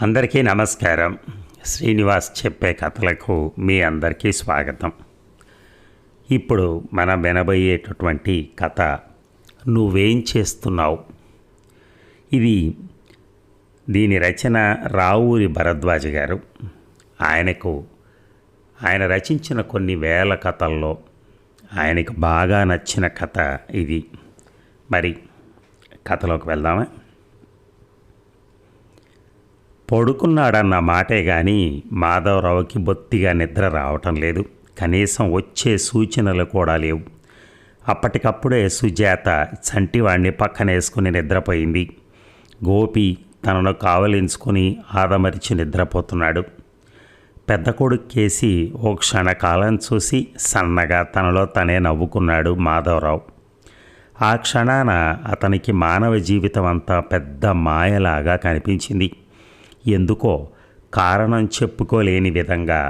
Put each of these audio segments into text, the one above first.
అందరికీ నమస్కారం. శ్రీనివాస్ చెప్పే కథలకు మీ అందరికీ స్వాగతం. ఇప్పుడు మనం వినబోయేటటువంటి కథ నువ్వేం చేస్తున్నావు. దీని రచన రావూరి భరద్వాజ్ గారు. ఆయన రచించిన కొన్ని వేల కథల్లో ఆయనకు బాగా నచ్చిన కథ ఇది. మరి కథలోకి వెళ్దామా? పడుకున్నాడన్న మాటే కానీ మాధవరావుకి బొత్తిగా నిద్ర రావటం లేదు. కనీసం వచ్చే సూచనలు కూడా లేవు. అప్పటికప్పుడే సుజాత చంటివాణ్ణి పక్కనేసుకుని నిద్రపోయింది. గోపి తనను కావలించుకుని ఆదమరిచి నిద్రపోతున్నాడు. పెద్ద కొడుక్కేసి ఓ క్షణకాలం చూసి సన్నగా తనలో తనే నవ్వుకున్నాడు మాధవరావు. ఆ క్షణాన అతనికి మానవ జీవితం అంతా పెద్ద మాయలాగా కనిపించింది. ఎందుకో కారణం చెప్పుకోలేని విధంగా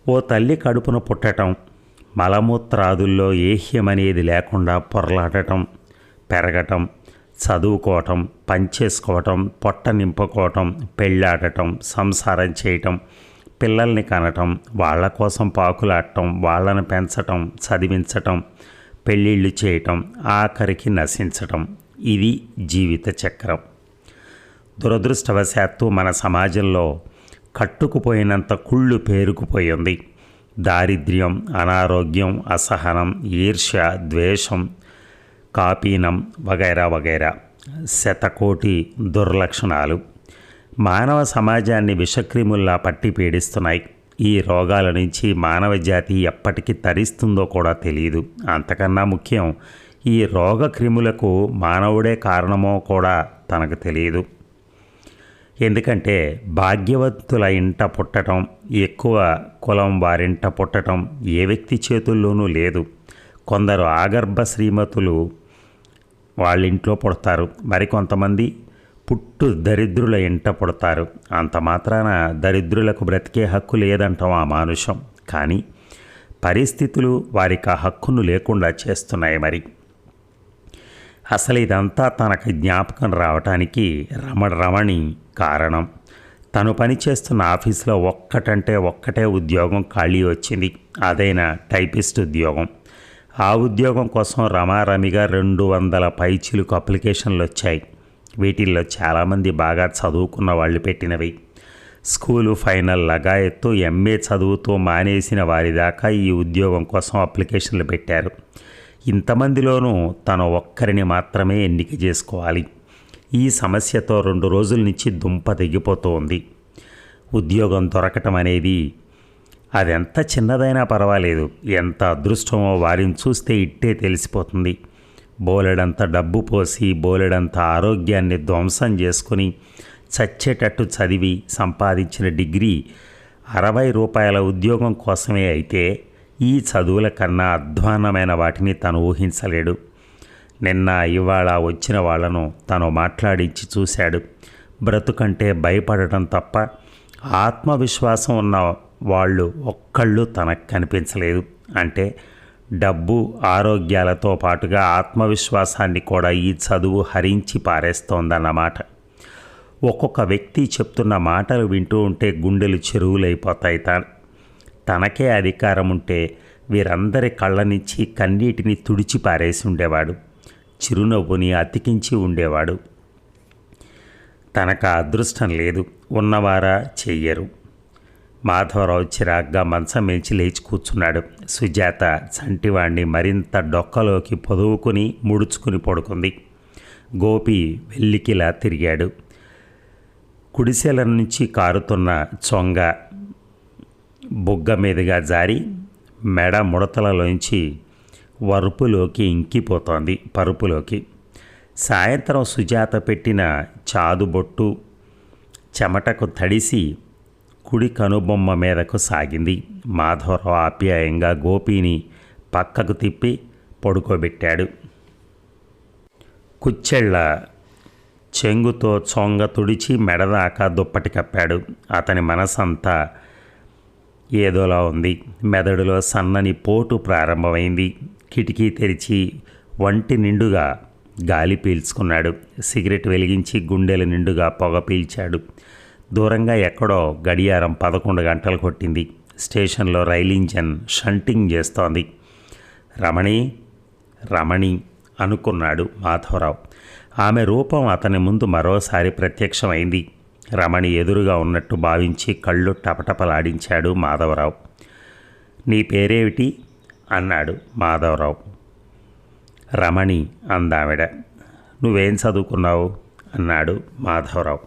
ఓ తల్లి కడుపున పుట్టటం, మలమూత్రాదుల్లో ఏహ్యమనేది లేకుండా పొరలాడటం, పెరగటం, చదువుకోవటం, పనిచేసుకోవటం, పొట్ట నింపుకోవటం, పెళ్ళాడటం, సంసారం చేయటం, పిల్లల్ని కనటం, వాళ్ళ కోసం పాకులాడటం, వాళ్ళను పెంచటం, చదివించటం, పెళ్ళిళ్ళు చేయటం, ఆఖరికి నశించటం. ఇది జీవిత చక్రం. దురదృష్టవశాత్తు మన సమాజంలో కట్టుకుపోయినంత కుళ్ళు పేరుకుపోయింది. దారిద్ర్యం, అనారోగ్యం, అసహనం, ఈర్ష్య, ద్వేషం, కాపీనం వగైరా వగైరా శతకోటి దుర్లక్షణాలు మానవ సమాజాన్ని విషక్రిముల్లా పట్టి పీడిస్తున్నాయి. ఈ రోగాల నుంచి మానవ జాతి ఎప్పటికీ తరిస్తుందో కూడా తెలియదు. అంతకన్నా ముఖ్యం, ఈ రోగ క్రిములకు మానవుడే కారణమో కూడా తనకు తెలియదు. ఎందుకంటే భాగ్యవంతుల ఇంట పుట్టడం, ఎక్కువ కులం వారింట పుట్టడం ఏ వ్యక్తి చేతుల్లోనూ లేదు. కొందరు ఆగర్భ శ్రీమతులు వాళ్ళింట్లో పుడతారు. మరికొంతమంది పుట్టు దరిద్రుల ఇంట పుడతారు. అంత మాత్రాన దరిద్రులకు బ్రతికే హక్కు లేదంటాం ఆ మానుషం. కానీ పరిస్థితులు వారికి ఆ హక్కును లేకుండా చేస్తున్నాయి. మరి అసలు ఇదంతా తనకు జ్ఞాపకం రావటానికి రమణి కారణం. తను పనిచేస్తున్న ఆఫీసులో ఒక్కటే ఉద్యోగం ఖాళీ వచ్చింది. అదైనా టైపిస్ట్ ఉద్యోగం. ఆ ఉద్యోగం కోసం రమారమిగా 200 పైచిలుకు అప్లికేషన్లు వచ్చాయి. వీటిల్లో చాలామంది బాగా చదువుకున్న వాళ్ళు పెట్టినవి. స్కూలు ఫైనల్ లగాయత్తు ఎంఏ చదువుతూ మానేసిన వారి దాకా ఈ ఉద్యోగం కోసం అప్లికేషన్లు పెట్టారు. ఇంతమందిలోనూ తను ఒక్కరిని మాత్రమే ఎన్నిక చేసుకోవాలి. ఈ సమస్యతో 2 రోజుల నుంచి దుంప తెగిపోతోంది. ఉద్యోగం దొరకటం అనేది అదెంత చిన్నదైనా పర్వాలేదు, ఎంత అదృష్టమో వారిని చూస్తే ఇట్టే తెలిసిపోతుంది. బోలెడంత డబ్బు పోసి బోలెడంత ఆరోగ్యాన్ని ధ్వంసం చేసుకుని చచ్చేటట్టు చదివి సంపాదించిన డిగ్రీ ₹60 ఉద్యోగం కోసమే అయితే ఈ చదువుల కన్నా అధ్వాన్నమైన వాటిని తను ఊహించలేడు. నిన్న ఇవాళ వచ్చిన వాళ్లను తను మాట్లాడించి చూశాడు. బ్రతుకంటే భయపడటం తప్ప ఆత్మవిశ్వాసం ఉన్న వాళ్ళు ఒక్కళ్ళు తనకు కనిపించలేదు. అంటే డబ్బు, ఆరోగ్యాలతో పాటుగా ఆత్మవిశ్వాసాన్ని కూడా ఈ చదువు హరించి పారేస్తోందన్నమాట. ఒక్కొక్క వ్యక్తి చెప్తున్న మాటలు వింటూ ఉంటే గుండెలు చెరువులైపోతాయి. తనకే అధికారం ఉంటే వీరందరి కళ్ళ నుంచి కన్నీటిని తుడిచి పారేసి ఉండేవాడు. చిరునవ్వుని అతికించి ఉండేవాడు. తనకు అదృష్టం లేదు. ఉన్నవారా చెయ్యరు. మాధవరావు చిరాగ్గా మంచం మించి లేచి కూర్చున్నాడు. సుజాత చంటివాణ్ణి మరింత డొక్కలోకి పొదువుకుని ముడుచుకుని పడుకుంది. గోపి వెల్లికిలా తిరిగాడు. కుడిసెల నుంచి కారుతున్న చొంగ బుగ్గ మీదుగా జారి మెడ ముడతలలోంచి వరుపులోకి ఇంకిపోతోంది, పరుపులోకి. సాయంత్రం సుజాత పెట్టిన చాదుబొట్టు చెమటకు తడిసి కుడి కనుబొమ్మ మీదకు సాగింది. మాధవరావు ఆప్యాయంగా గోపిని పక్కకు తిప్పి పడుకోబెట్టాడు. కుచ్చెళ్ళ చెంగుతో చొంగ తుడిచి మెడదాకా దుప్పటి కప్పాడు. అతని మనసంతా ఏదోలా ఉంది. మెదడులో సన్నని పోటు ప్రారంభమైంది. కిటికీ తెరిచి వంటి నిండుగా గాలి పీల్చుకున్నాడు. సిగరెట్ వెలిగించి గుండెల నిండుగా పొగ పీల్చాడు. దూరంగా ఎక్కడో గడియారం 11 గంటలు కొట్టింది. స్టేషన్లో రైలు ఇంజన్ షంటింగ్ చేస్తోంది. రమణి రమణి అనుకున్నాడు మాధవరావు. ఆమె రూపం అతని ముందు మరోసారి ప్రత్యక్షమైంది. రమణి ఎదురుగా ఉన్నట్టు భావించి కళ్ళు టపటపలాడించాడు మాధవరావు. నీ పేరేమిటి అన్నాడు మాధవరావు. రమణి అందావిడ. నువ్వేం చదువుకున్నావు అన్నాడు మాధవరావు.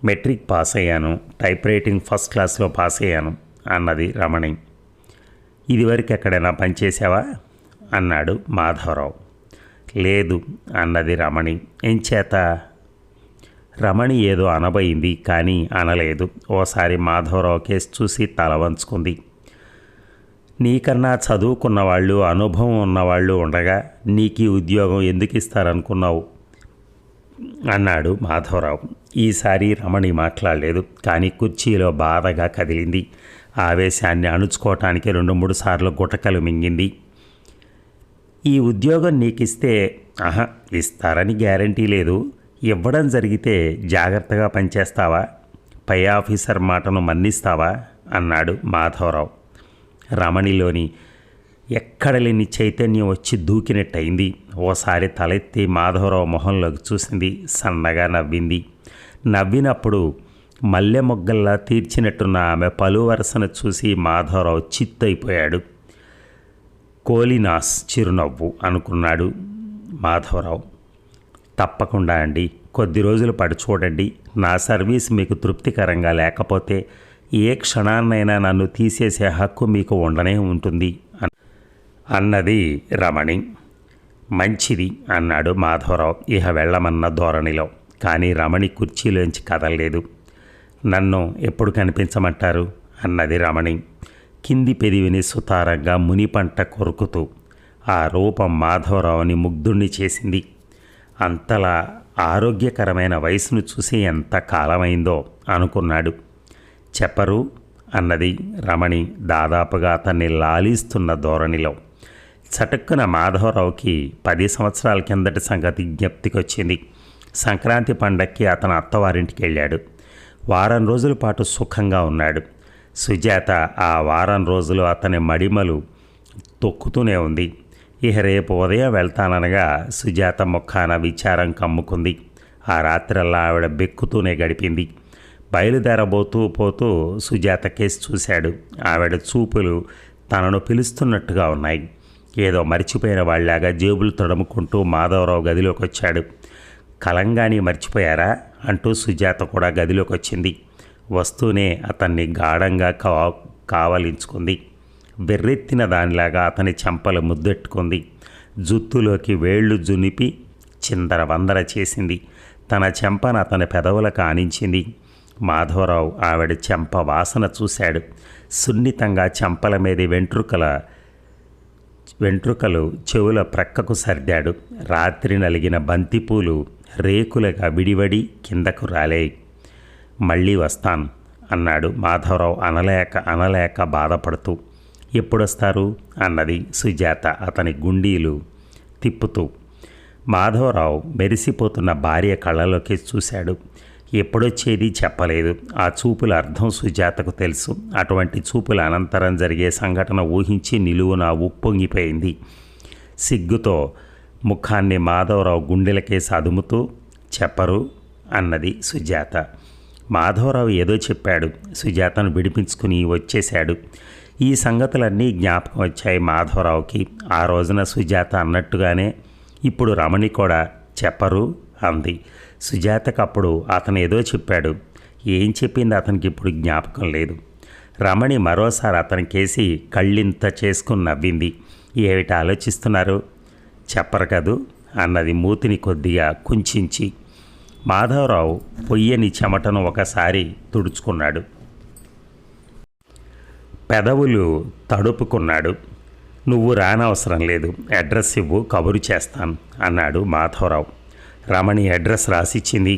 మెట్రిక్ పాస్ అయ్యాను, టైప్ రైటింగ్ ఫస్ట్ క్లాస్లో పాస్ అయ్యాను అన్నది రమణి. ఇదివరకు ఎక్కడైనా పనిచేసావా అన్నాడు మాధవరావు. లేదు అన్నది రమణి. ఎంచేత? రమణి ఏదో అనబోయింది కానీ అనలేదు. ఓసారి మాధవరావు కేసు చూసి తల వంచుకుంది. నీకన్నా చదువుకున్న వాళ్ళు, అనుభవం ఉన్నవాళ్ళు ఉండగా నీకు ఉద్యోగం ఎందుకు ఇస్తారనుకున్నావు అన్నాడు మాధవరావు. ఈసారి రమణి మాట్లాడలేదు, కానీ కుర్చీలో బాధగా కదిలింది. ఆవేశాన్ని అణుచుకోవటానికి 2-3 సార్లు గుటకలు మింగింది. ఈ ఉద్యోగం నీకిస్తే ఇస్తారని గ్యారంటీ లేదు. ఇవ్వడం జరిగితే జాగ్రత్తగా పనిచేస్తావా? పై ఆఫీసర్ మాటను మన్నిస్తావా అన్నాడు మాధవరావు. రమణిలోని ఎక్కడ లేని చైతన్యం వచ్చి దూకినట్టయింది. ఓసారి తలెత్తి మాధవరావు మొహంలోకి చూసింది. సన్నగా నవ్వింది. నవ్వినప్పుడు మల్లె మొగ్గల్లా తీర్చినట్టున్న ఆమె పలువరసను చూసి మాధవరావు చిత్తైపోయాడు. కోలినాస్ చిరునవ్వు అనుకున్నాడు మాధవరావు. తప్పకుండా అండి, కొద్ది రోజులు పడి చూడండి. నా సర్వీస్ మీకు తృప్తికరంగా లేకపోతే ఏ క్షణాన్నైనా నన్ను తీసేసే హక్కు మీకు ఉండనే ఉంటుంది అన్నది రమణి. మంచిది అన్నాడు మాధవరావు ఇహ వెళ్ళమన్న ధోరణిలో. కానీ రమణి కుర్చీలోంచి కదలలేదు. నన్ను ఎప్పుడు కనిపించమంటారు అన్నది రమణి. కింది పెదివిని సుతారంగా మునిపంట కొరుకుతూ. ఆ రూపం మాధవరావుని ముగ్ధుణ్ణి చేసింది. అంతలా ఆరోగ్యకరమైన వయసును చూసి ఎంత కాలమైందో అనుకున్నాడు. చెప్పరు అన్నది రమణి దాదాపుగా అతన్ని లాలిస్తున్న ధోరణిలో. చటుక్కున మాధవరావుకి 10 సంవత్సరాల కిందటి సంగతి జ్ఞప్తికొచ్చింది. సంక్రాంతి పండక్కి అతను అత్తవారింటికి వెళ్ళాడు. వారం రోజుల పాటు సుఖంగా ఉన్నాడు. సుజాత ఆ వారం రోజులు అతని మడిమలు తొక్కుతూనే ఉంది. ఇహ రేపు ఉదయం వెళ్తాననగా సుజాత ముఖాన విచారం కమ్ముకుంది. ఆ రాత్రల్లా ఆవిడ బెక్కుతూనే గడిపింది. పోతూ సుజాత కేసు చూశాడు. ఆవిడ చూపులు తనను పిలుస్తున్నట్టుగా ఉన్నాయి. ఏదో మర్చిపోయిన వాళ్ళలాగా జేబులు తడుముకుంటూ మాధవరావు గదిలోకి వచ్చాడు. కలంగాని మర్చిపోయారా అంటూ సుజాత కూడా గదిలోకి వచ్చింది. వస్తూనే అతన్ని గాఢంగా కావలించుకుంది. బెర్రెత్తిన దానిలాగా అతని చెంపలు ముద్దెట్టుకుంది. జుత్తులోకి వేళ్లు జునిపి చిందర వందర చేసింది. తన చెంపను అతని పెదవులకు ఆనించింది. మాధవరావు ఆవిడ చెంప వాసన చూశాడు. సున్నితంగా చెంపల మీది వెంట్రుకలు చెవుల ప్రక్కకు సర్దాడు. రాత్రి నలిగిన బంతిపూలు రేకులుగా విడివడి కిందకు రాలే. మళ్ళీ వస్తాను అన్నాడు మాధవరావు అనలేక బాధపడుతూ. ఎప్పుడొస్తారు అన్నది సుజాత అతని గుండీలు తిప్పుతూ. మాధవరావు మెరిసిపోతున్న భార్య కళ్ళలోకి చూశాడు. ఎప్పుడొచ్చేది చెప్పలేదు. ఆ చూపుల అర్థం సుజాతకు తెలుసు. అటువంటి చూపుల అనంతరం జరిగే సంఘటన ఊహించి నిలువున ఉప్పొంగిపోయింది. సిగ్గుతో ముఖాన్ని మాధవరావు గుండెలకేసి అదుముతూ చెప్పరు అన్నది సుజాత. మాధవరావు ఏదో చెప్పాడు. సుజాతను విడిపించుకుని వచ్చేశాడు. ఈ సంగతులన్నీ జ్ఞాపకం వచ్చాయి మాధవరావుకి. ఆ రోజున సుజాత అన్నట్టుగానే ఇప్పుడు రమణి కూడా చెప్పరు అంది. సుజాతకప్పుడు అతను ఏదో చెప్పాడు. ఏం చెప్పింది అతనికి ఇప్పుడు జ్ఞాపకం లేదు. రమణి మరోసారి అతని కేసి కళ్ళింత చేసుకుని నవ్వింది. ఏమిటి ఆలోచిస్తున్నారు? చెప్పరు కదూ అన్నది మూతిని కొద్దిగా కుంచించి. మాధవరావు పొయ్యని చెమటను ఒకసారి తుడుచుకున్నాడు. పెదవులు తడుపుకున్నాడు. నువ్వు రానవసరం లేదు, అడ్రస్ ఇవ్వు, కబురు చేస్తాను అన్నాడు మాధవరావు. రమణి అడ్రస్ రాసిచ్చింది.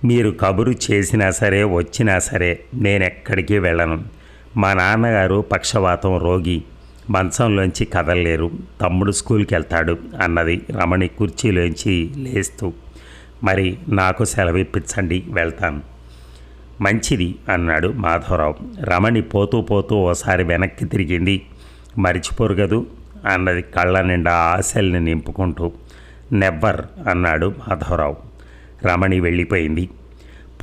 మీరు కబురు చేసినా సరే వచ్చినా సరే నేనెక్కడికి వెళ్ళను. మా నాన్నగారు పక్షవాతం రోగి. మంచంలోంచి కదలలేరు. తమ్ముడు స్కూల్కి వెళ్తాడు అన్నది రమణి కుర్చీలోంచి లేస్తూ. మరి నాకు సెలవు ఇప్పించండి, వెళ్తాను. మంచిది అన్నాడు మాధవరావు. రమణి పోతూ పోతూ ఓసారి వెనక్కి తిరిగింది. మరిచిపోరు కదూ అన్నది కళ్ళ నిండా ఆశల్ని నింపుకుంటూ. నెవ్వర్ అన్నాడు మాధవరావు. రమణి వెళ్ళిపోయింది.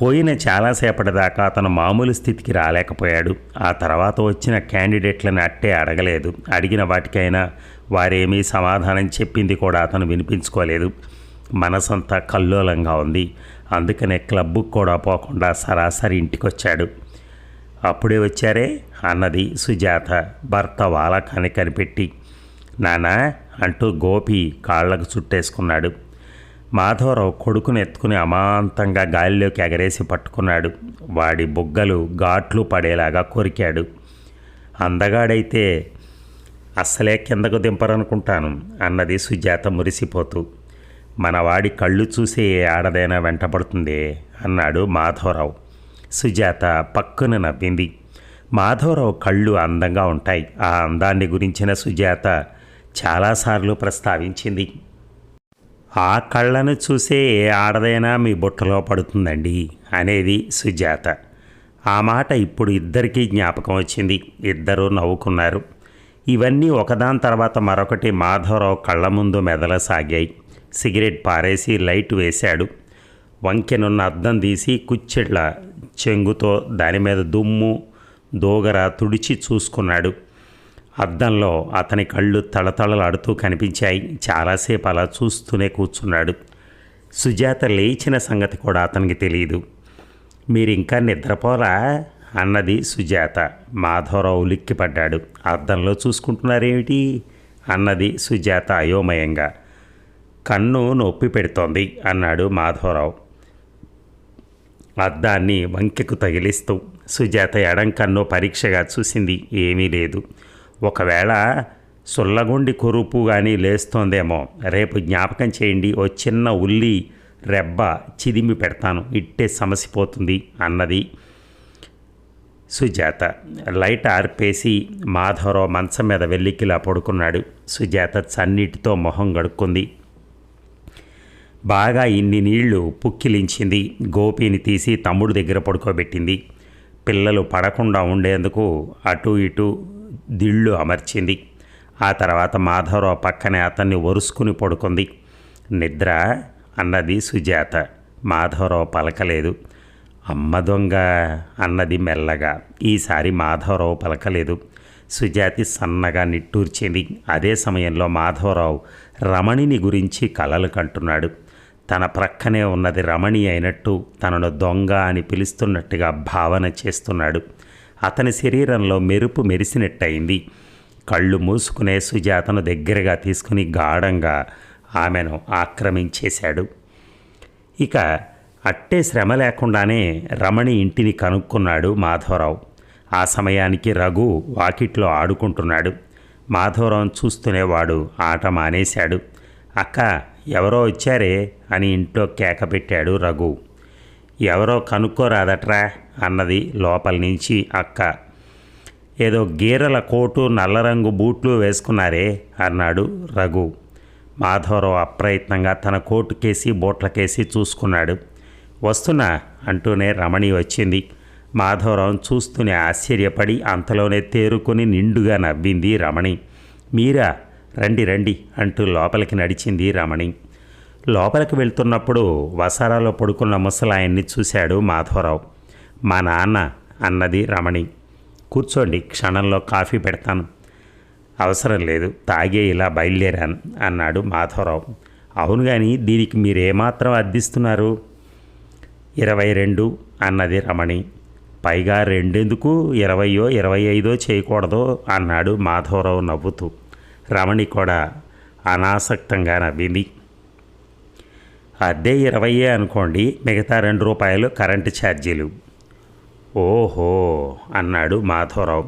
పోయిన చాలాసేపటి దాకా అతను మామూలు స్థితికి రాలేకపోయాడు. ఆ తర్వాత వచ్చిన క్యాండిడేట్లను అట్టే అడగలేదు. అడిగిన వాటికైనా వారేమీ సమాధానం చెప్పింది కూడా అతను వినిపించుకోలేదు. మనసంతా కల్లోలంగా ఉంది. అందుకనే క్లబ్కు కూడా పోకుండా సరాసరి ఇంటికొచ్చాడు. అప్పుడే వచ్చారే అన్నది సుజాత భర్త వాలకాన్ని కనిపెట్టి. నానా అంటూ గోపి కాళ్లకు చుట్టేసుకున్నాడు. మాధవరావు కొడుకుని ఎత్తుకుని అమాంతంగా గాలిలోకి ఎగరేసి పట్టుకున్నాడు. వాడి బుగ్గలు ఘాట్లు పడేలాగా కొరికాడు. అందగాడైతే అస్సలే కిందకు దింపరనుకుంటాను అన్నది సుజాత మురిసిపోతూ. మనవాడి కళ్ళు చూసే ఏ ఆడదైనా వెంటపడుతుందే అన్నాడు మాధవరావు. సుజాత పక్కున నవ్వింది. మాధవరావు కళ్ళు అందంగా ఉంటాయి. ఆ అందాన్ని గురించిన సుజాత చాలాసార్లు ప్రస్తావించింది. ఆ కళ్ళను చూసే ఏ ఆడదైనా మీ బుట్టలో పడుతుందండి అనేది సుజాత. ఆ మాట ఇప్పుడు ఇద్దరికీ జ్ఞాపకం వచ్చింది. ఇద్దరూ నవ్వుకున్నారు. ఇవన్నీ ఒకదాని తర్వాత మరొకటి మాధవరావు కళ్ళ ముందు మెదలసాగాయి. సిగరెట్ పారేసి లైట్ వేశాడు. వంకెనున్న అద్దం తీసి కుచ్చెళ్ళ చెంగుతో దాని మీద దుమ్ము దోగర తుడిచి చూసుకున్నాడు. అద్దంలో అతని కళ్ళు తళతళలాడుతూ కనిపించాయి. చాలాసేపు అలా చూస్తూనే కూర్చున్నాడు. సుజాత లేచిన సంగతి కూడా అతనికి తెలియదు. మీరింకా నిద్రపోరా అన్నది సుజాత. మాధవరావు ఉలిక్కిపడ్డాడు. అద్దంలో చూసుకుంటున్నారేమిటి అన్నది సుజాత అయోమయంగా. కన్ను నొప్పి పెడుతోంది అన్నాడు మాధవరావు అద్దాన్ని వంకెకు తగిలిస్తూ. సుజాత ఎడం కన్ను పరీక్షగా చూసింది. ఏమీ లేదు. ఒకవేళ సుల్లగుండి కురుపు కానీ లేస్తోందేమో. రేపు జ్ఞాపకం చేయండి, ఓ చిన్న ఉల్లి రెబ్బ చిదిమి పెడతాను, ఇట్టే సమసిపోతుంది అన్నది సుజాత. లైట్ ఆర్పేసి మాధవరావు మంచం మీద వెల్లికిలా పడుకున్నాడు. సుజాత చన్నీటితో మొహం గడుక్కుంది. బాగా ఇన్ని నీళ్లు పుక్కిలించింది. గోపిని తీసి తమ్ముడు దగ్గర పడుకోబెట్టింది. పిల్లలు పడకుండా ఉండేందుకు అటు ఇటు దిళ్ళు అమర్చింది. ఆ తర్వాత మాధవరావు పక్కనే అతన్ని ఒరుసుకుని పడుకుంది. నిద్ర అన్నది సుజాత. మాధవరావు పలకలేదు. అమ్మ దొంగ అన్నది మెల్లగా. ఈసారి మాధవరావు పలకలేదు. సుజాతి సన్నగా నిట్టూర్చింది. అదే సమయంలో మాధవరావు రమణిని గురించి కలలు కంటున్నాడు. తన ప్రక్కనే ఉన్నది రమణి అయినట్టు, తనను దొంగ అని పిలుస్తున్నట్టుగా భావన చేస్తున్నాడు. అతని శరీరంలో మెరుపు మెరిసినట్టయింది. కళ్ళు మూసుకునే సుజాతను దగ్గరగా తీసుకుని గాఢంగా ఆమెను ఆక్రమించేశాడు. ఇక అట్టే శ్రమ లేకుండానే రమణి ఇంటిని కనుక్కున్నాడు మాధవరావు. ఆ సమయానికి రఘు వాకిట్లో ఆడుకుంటున్నాడు. మాధవరావు చూస్తూనే వాడు ఆట మానేశాడు. అక్క, ఎవరో వచ్చారే అని ఇంట్లో కేక పెట్టాడు రఘు. ఎవరో కనుక్కోరాదట్రా అన్నది లోపల నుంచి అక్క. ఏదో గీరల కోటు నల్ల రంగు బూట్లు వేసుకున్నారే అన్నాడు రఘు. మాధవరావు అప్రయత్నంగా తన కోటుకేసి బూట్లకేసి చూసుకున్నాడు. వస్తున్నా అంటూనే రమణి వచ్చింది. మాధవరావు చూస్తూనే ఆశ్చర్యపడి అంతలోనే తేరుకొని నిండుగా నవ్వింది రమణి. మీరా, రండి రండి అంటూ లోపలికి నడిచింది రమణి. లోపలికి వెళ్తున్నప్పుడు వసారాలో పడుకున్న ముసలాయన్ని చూశాడు మాధవరావు. మా నాన్న అన్నది రమణి. కూర్చోండి, క్షణంలో కాఫీ పెడతాను. అవసరం లేదు, తాగే ఇలా బయలుదేరాను అన్నాడు మాధవరావు. అవును కానీ దీనికి మీరేమాత్రం అద్దిస్తున్నారు? 22 అన్నది రమణి. పైగా రెండెందుకు, 20 25 చేయకూడదు అన్నాడు మాధవరావు నవ్వుతూ. రమణి కూడా అనాసక్తంగా నవ్వింది. అద్దె 20 అనుకోండి, మిగతా 2 రూపాయలు కరెంటు ఛార్జీలు. ఓహో అన్నాడు మాధవరావు.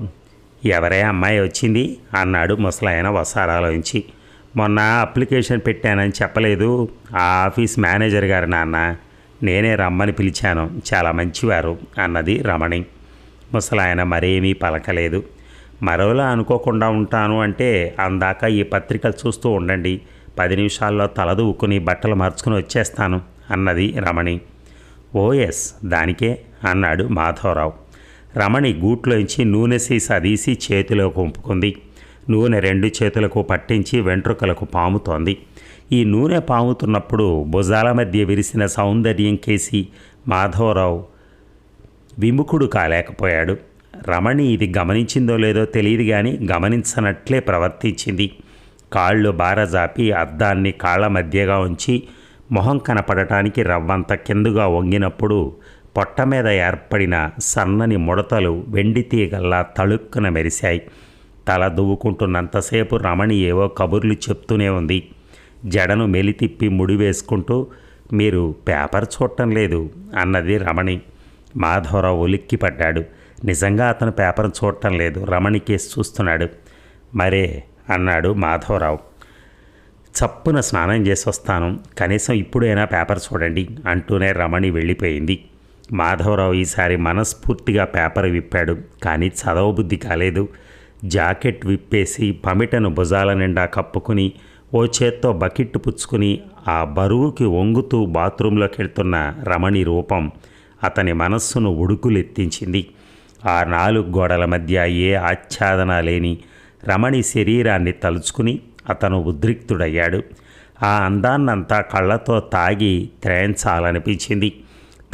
ఎవరే అమ్మాయి వచ్చింది అన్నాడు ముసలాయన వసారాలోంచి. మొన్న అప్లికేషన్ పెట్టానని చెప్పలేదు, ఆ ఆఫీస్ మేనేజర్ గారు నాన్న. నేనే రమ్మని పిలిచాను, చాలా మంచివారు అన్నది రమణి. ముసలాయన మరేమీ పలకలేదు. మరోలా అనుకోకుండా ఉంటాను అంటే అందాక ఈ పత్రికలు చూస్తూ ఉండండి, 10 నిమిషాల్లో తలదూకుని బట్టలు మార్చుకుని వచ్చేస్తాను అన్నది రమణి. ఓఎస్, దానికే అన్నాడు మాధవరావు. రమణి గూట్లోంచి నూనె సీసా తీసి చేతిలో కొంపుకుంది. నూనె 2 చేతులకు పట్టించి వెంట్రుకలకు పాముతోంది. ఈ నూనె పాముతున్నప్పుడు భుజాల మధ్య విరిసిన సౌందర్యం కేసి మాధవరావు విముఖుడు కాలేకపోయాడు. రమణి ఇది గమనించిందో లేదో తెలియదు కానీ గమనించనట్లే ప్రవర్తించింది. కాళ్ళు బారజాపి అద్దాన్ని కాళ్ళ మధ్యగా ఉంచి మొహం కనపడటానికి రవ్వంత కిందుగా వంగినప్పుడు పొట్ట మీద ఏర్పడిన సన్నని ముడతలు వెండి తీగల్లా తళుక్కున మెరిశాయి. తల దువ్వుకుంటున్నంతసేపు రమణి ఏవో కబుర్లు చెప్తూనే ఉంది. జడను మెలితిప్పి ముడి వేసుకుంటూ, మీరు పేపర్ చూడటం లేదు అన్నది రమణి. మాధవరావు ఉలిక్కిపడ్డాడు. నిజంగా అతను పేపర్ చూడటం లేదు, రమణి కేసు చూస్తున్నాడు. మరే అన్నాడు మాధవరావు. చప్పున స్నానం చేసి వస్తాను, కనీసం ఇప్పుడైనా పేపర్ చూడండి అంటూనే రమణి వెళ్ళిపోయింది. మాధవరావు ఈసారి మనస్ఫూర్తిగా పేపర్ విప్పాడు, కానీ చదవబుద్ధి కాలేదు. జాకెట్ విప్పేసి పమిటను భుజాల నిండా కప్పుకుని ఓ చేత్తో బకెట్ పుచ్చుకుని ఆ బరువుకి వంగుతూ బాత్రూంలోకి వెళ్తున్న రమణి రూపం అతని మనస్సును ఉడుకులెత్తించింది. ఆ 4 గోడల మధ్య ఏ ఆచ్ఛాదన లేని రమణి శరీరాన్ని తలుచుకుని అతను ఉద్రిక్తుడయ్యాడు. ఆ అందాన్నంతా కళ్ళతో తాగి త్రేయించాలనిపించింది.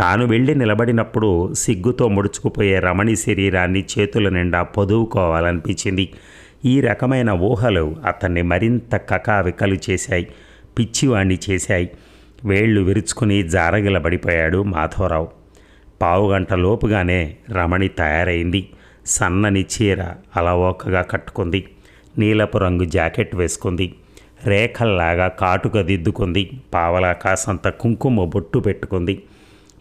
తాను వెళ్ళి నిలబడినప్పుడు సిగ్గుతో ముడుచుకుపోయే రమణి శరీరాన్ని చేతుల నిండా పొదువుకోవాలనిపించింది. ఈ రకమైన ఊహలు అతన్ని మరింత కకావికలు చేశాయి, పిచ్చివాణ్ణి చేశాయి. వేళ్లు విరుచుకుని జారగిలబడిపోయాడు మాధవరావు. పావుగంట లోపుగానే రమణి తయారైంది. సన్నని చీర అలవోకగా కట్టుకుంది. నీలపు రంగు జాకెట్ వేసుకుంది. రేఖల్లాగా కాటుక దిద్దుకుంది. పావలా కాసంత కుంకుమ బొట్టు పెట్టుకుంది.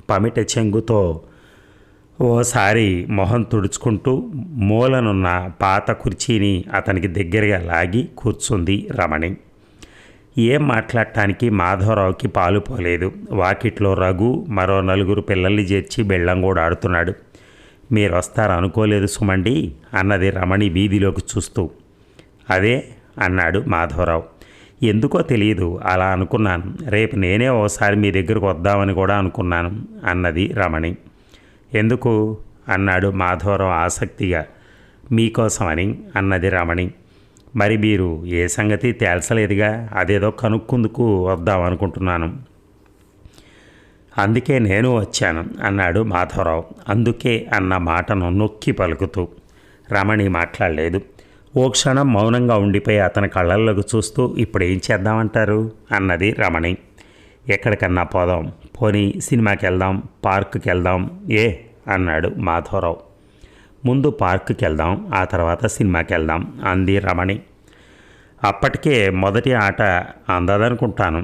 పమిట చెంగుతో ఓసారి మొహం తుడుచుకుంటూ మూలనున్న పాత కుర్చీని అతనికి దగ్గరగా లాగి కూర్చుంది రమణి. ఏం మాట్లాడటానికి మాధవరావుకి పాలు పోలేదు. వాకిట్లో రఘు మరో 4 పిల్లల్ని చేర్చి బెళ్ళం కూడా ఆడుతున్నాడు. మీరు వస్తారు అనుకోలేదు సుమండి అన్నది రమణి వీధిలోకి చూస్తూ. అదే అన్నాడు మాధవరావు. ఎందుకో తెలియదు, అలా అనుకున్నాను. రేపు నేనే ఓసారి మీ దగ్గరకు వద్దామని కూడా అనుకున్నాను అన్నది రమణి. ఎందుకు అన్నాడు మాధవరావు ఆసక్తిగా. మీకోసమని అన్నది రమణి. మరి మీరు ఏ సంగతి తేల్చలేదుగా, అదేదో కనుక్కుందుకు వద్దామనుకుంటున్నాను. అందుకే నేను వచ్చాను అన్నాడు మాధవరావు. అందుకే అన్న మాటను నొక్కి పలుకుతూ. రమణి మాట్లాడలేదు. ఓ క్షణం మౌనంగా ఉండిపోయి అతని కళ్ళల్లోకి చూస్తూ, ఇప్పుడు ఏం చేద్దామంటారు అన్నది రమణి. ఎక్కడికన్నా పోదాం, పోనీ సినిమాకి వెళ్దాం, పార్కుకి వెళ్దాం. ఏ అన్నాడు మాధవరావు. ముందు పార్కుకి వెళ్దాం, ఆ తర్వాత సినిమాకి వెళ్దాం అంది రమణి. అప్పటికే మొదటి ఆట అందదనుకుంటాను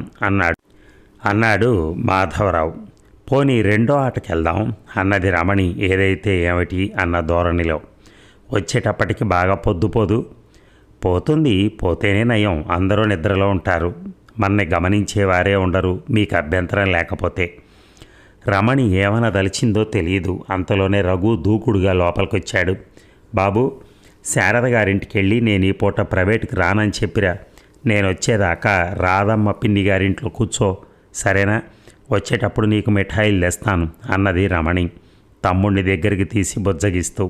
అన్నాడు మాధవరావు. పోనీ రెండో ఆటకి వెళ్దాం అన్నది రమణి ఏదైతే ఏమిటి అన్న ధోరణిలో. వచ్చేటప్పటికి బాగా పొద్దుపోదు. పోతుంది, పోతేనే నయం, అందరూ నిద్రలో ఉంటారు, మన్ని గమనించేవారే ఉండరు, మీకు అభ్యంతరం లేకపోతే. రమణి ఏమనదలిచిందో తెలియదు. అంతలోనే రఘు దూకుడుగా లోపలికొచ్చాడు. బాబు, శారద గారింటికి వెళ్ళి నేను ఈ పూట ప్రైవేట్కి రానని చెప్పిరా. నేను వచ్చేదాకా రాధమ్మ పిన్ని గారింట్లో కూర్చో, సరేనా? వచ్చేటప్పుడు నీకు మిఠాయిలు తెస్తాను అన్నది రమణి తమ్ముడిని దగ్గరికి తీసి బుజ్జగిస్తూ.